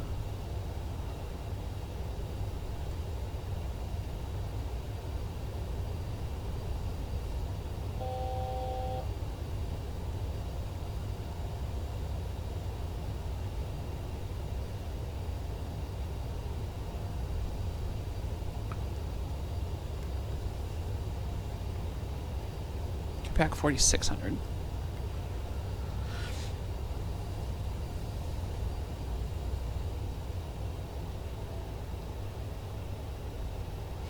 Pack 4600.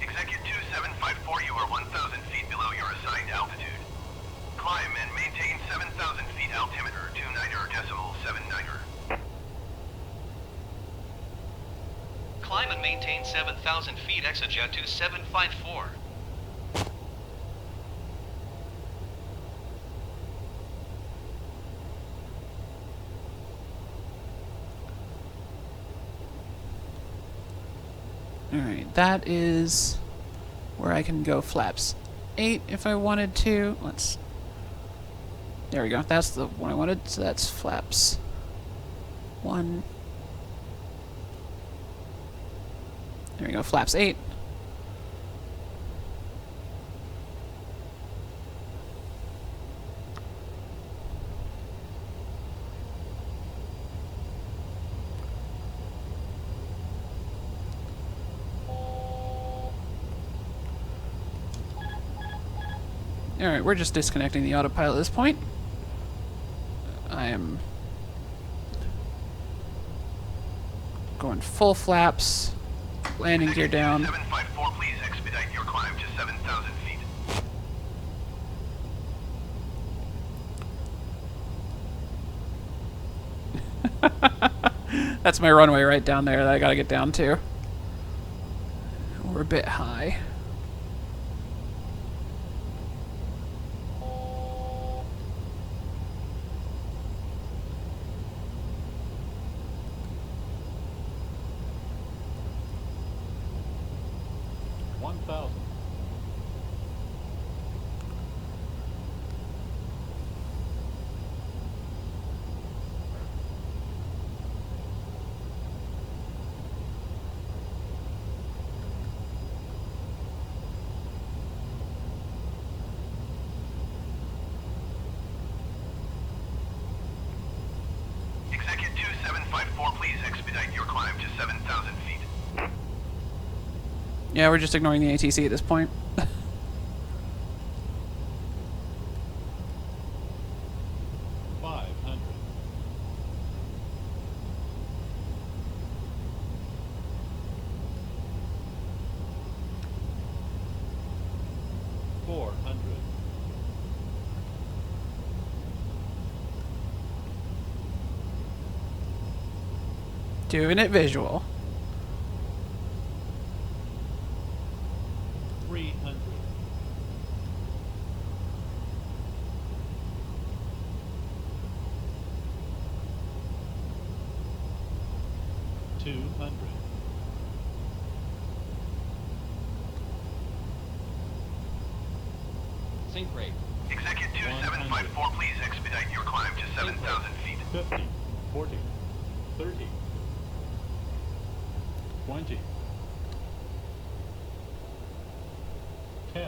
Execute 2754, you are 1,000 feet below your assigned altitude. Climb and maintain 7,000 feet altimeter 29.79. Climb and maintain 7,000 feet. Exit jet 2754. Alright, that is where I can go flaps 8 if I wanted to. Let's There we go. That's the one I wanted. So that's flaps 1. There we go. Flaps 8. Alright, we're just disconnecting the autopilot at this point. I am going full flaps, landing gear down. 754, please expedite your climb to 7,000 feet. That's my runway right down there that I gotta get down to. We're a bit high. Executive 2754, please expedite your climb to 7,000 feet. Yeah, we're just ignoring the ATC at this point. 500. 400. 2 it visual. 300. 200. sync rate. Executive 2754, please expedite your climb to 7,000 feet. 50, 40, 30, 20, 10.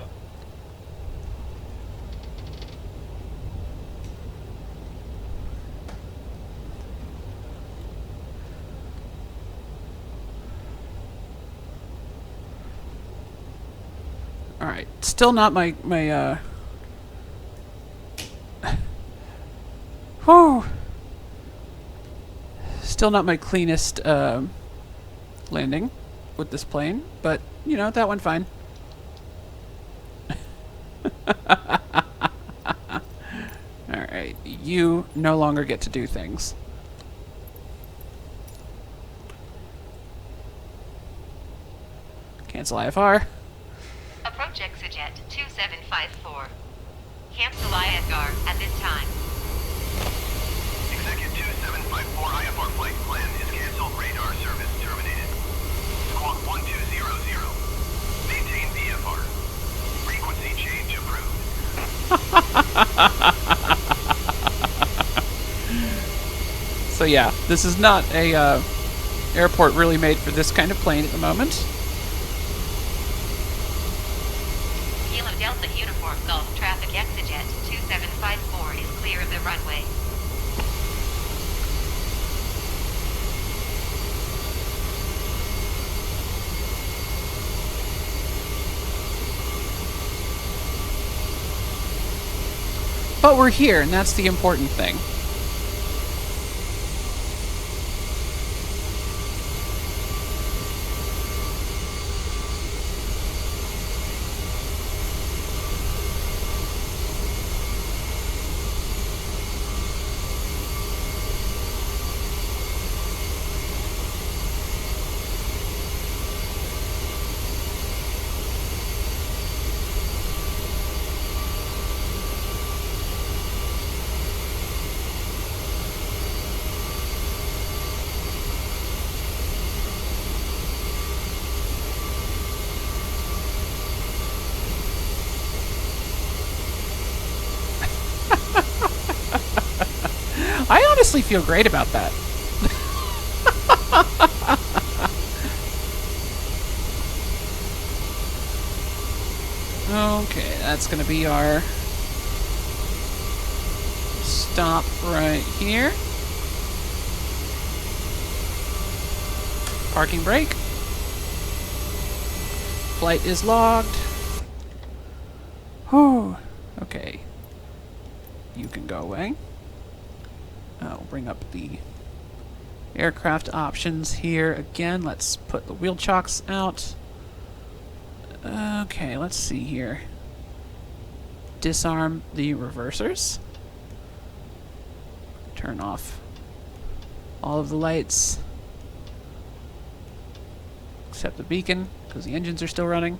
All right, still not my whew. Still not my cleanest landing with this plane, but you know, that went fine. All right, you no longer get to do things. Cancel IFR. Approach Exejet 2754. Cancel IFR at this time. Executive 2754, IFR flight plan is canceled. Radar service terminated. Squawk 1200. Maintain VFR. Frequency change approved. So yeah, this is not a airport really made for this kind of plane at the moment. Kilo Delta Uniform Golf Traffic Exejet 2754 is clear of the runway. But we're here, and that's the important thing. I honestly feel great about that. Okay, that's going to be our stop right here. Parking brake. Flight is logged. Oh, okay. You can go away. I'll bring up the aircraft options here again. Let's put the wheel chocks out. Okay, let's see here. Disarm the reversers. Turn off all of the lights except the beacon because the engines are still running.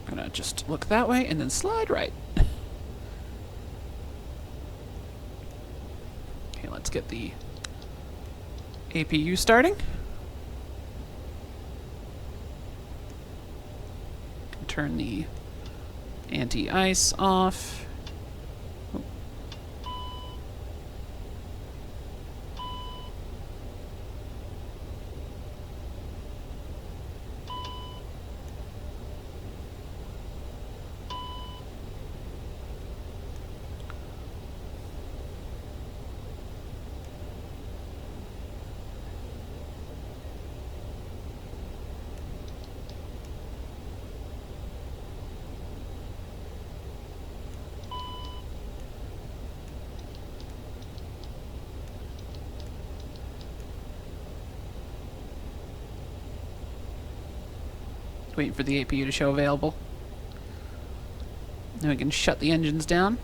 Gonna just look that way and then slide right. Okay, let's get the APU starting. Turn the anti-ice off. Waiting for the APU to show available. Then we can shut the engines down.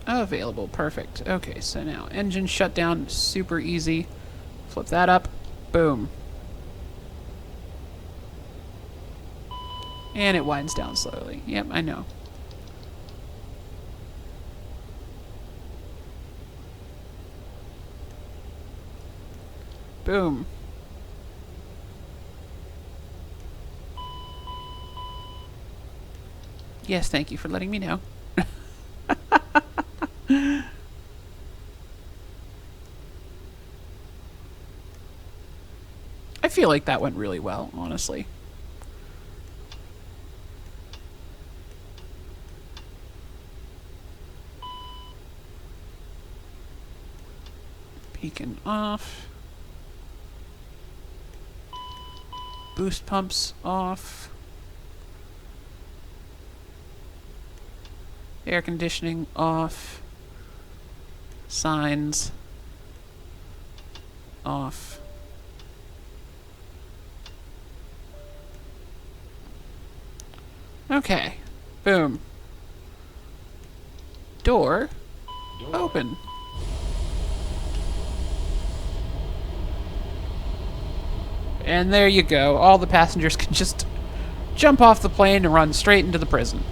Available, perfect. Okay, so now engine shutdown, super easy. Flip that up, boom. And it winds down slowly. Yep, I know. Boom. Yes, thank you for letting me know. I feel like that went really well, honestly. Beacon off. Boost pumps off. Air conditioning off. Signs off. Okay. Boom. Door open. And there you go. All the passengers can just jump off the plane and run straight into the prison.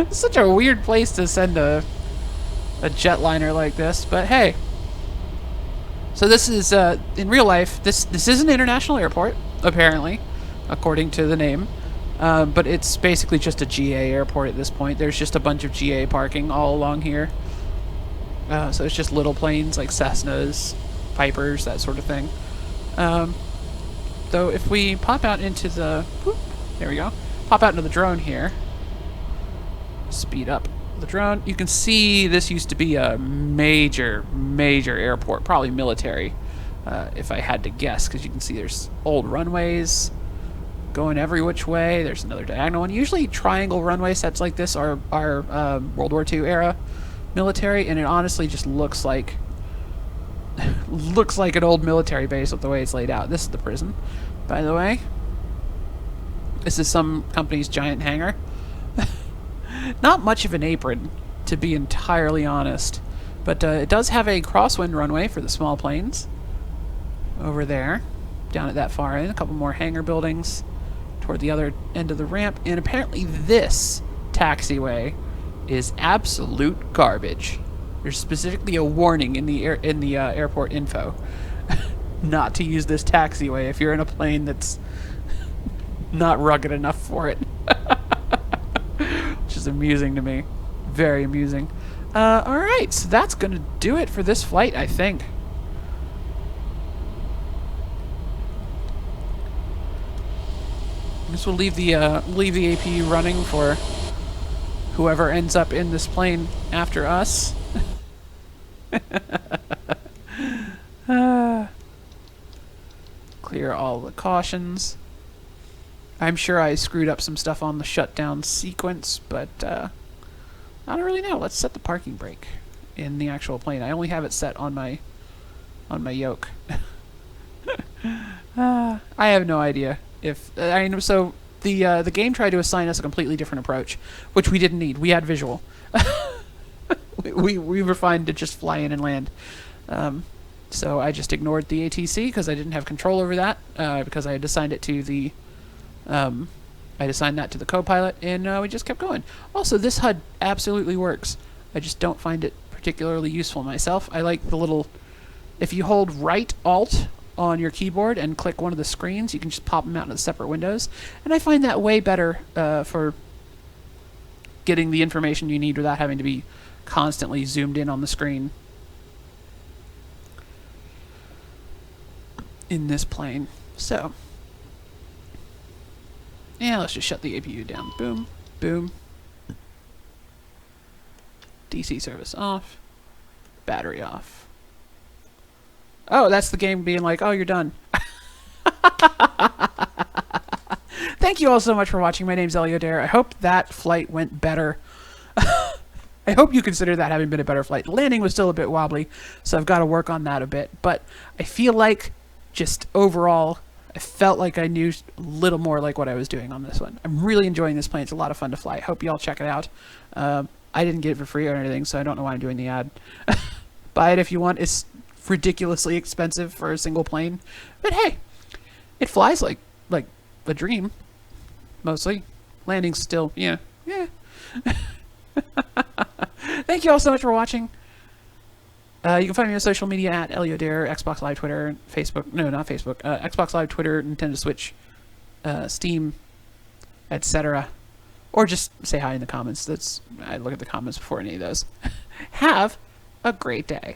Such a weird place to send a jetliner like this, but hey. So this is, in real life, this is an international airport, apparently, according to the name. But it's basically just a GA airport at this point. There's just a bunch of GA parking all along here. So it's just little planes like Cessnas, Pipers, that sort of thing. Though if we pop out into the... Whoop, there we go. Pop out into the drone here. Speed up the drone. You can see this used to be a major airport, probably military, if I had to guess, because you can see there's old runways going every which way. There's another diagonal one. Usually triangle runway sets like this are World War II era military, and it honestly just looks like an old military base with the way it's laid out. This is the prison, by the way. This is some company's giant hangar. Not much of an apron, to be entirely honest, but it does have a crosswind runway for the small planes over there, down at that far end. A couple more hangar buildings toward the other end of the ramp, and apparently this taxiway is absolute garbage. There's specifically a warning in the airport info not to use this taxiway if you're in a plane that's not rugged enough for it. Which is amusing to me. Very amusing. Alright, so that's gonna do it for this flight, I think. I guess we'll leave the APU running for whoever ends up in this plane after us. Clear all the cautions. I'm sure I screwed up some stuff on the shutdown sequence, but I don't really know. Let's set the parking brake in the actual plane. I only have it set on my yoke. I have no idea if I know. So the game tried to assign us a completely different approach, which we didn't need. We had visual. we were fine to just fly in and land. So I just ignored the ATC because I didn't have control over that because I had assigned it to the I'd assigned that to the co-pilot, and we just kept going. Also, this HUD absolutely works. I just don't find it particularly useful myself. I like the little... If you hold right Alt on your keyboard and click one of the screens, you can just pop them out into separate windows. And I find that way better for getting the information you need without having to be constantly zoomed in on the screen in this plane. So... yeah, let's just shut the APU down. Boom, boom. DC service off. Battery off. Oh, that's the game being like, oh, you're done. Thank you all so much for watching. My name's Eliodare. I hope that flight went better. I hope you consider that having been a better flight. The landing was still a bit wobbly, so I've got to work on that a bit. But I feel like, just overall... I felt like I knew a little more like what I was doing on this one. I'm really enjoying this plane. It's a lot of fun to fly. I hope you all check it out. I didn't get it for free or anything, so I don't know why I'm doing the ad. Buy it if you want. It's ridiculously expensive for a single plane. But hey, it flies like a dream. Mostly. Landing's still, yeah. Thank you all so much for watching. You can find me on social media at Eliodare, Xbox Live, Twitter, Facebook. No, not Facebook. Xbox Live, Twitter, Nintendo Switch, Steam, etc. Or just say hi in the comments. I look at the comments before any of those. Have a great day.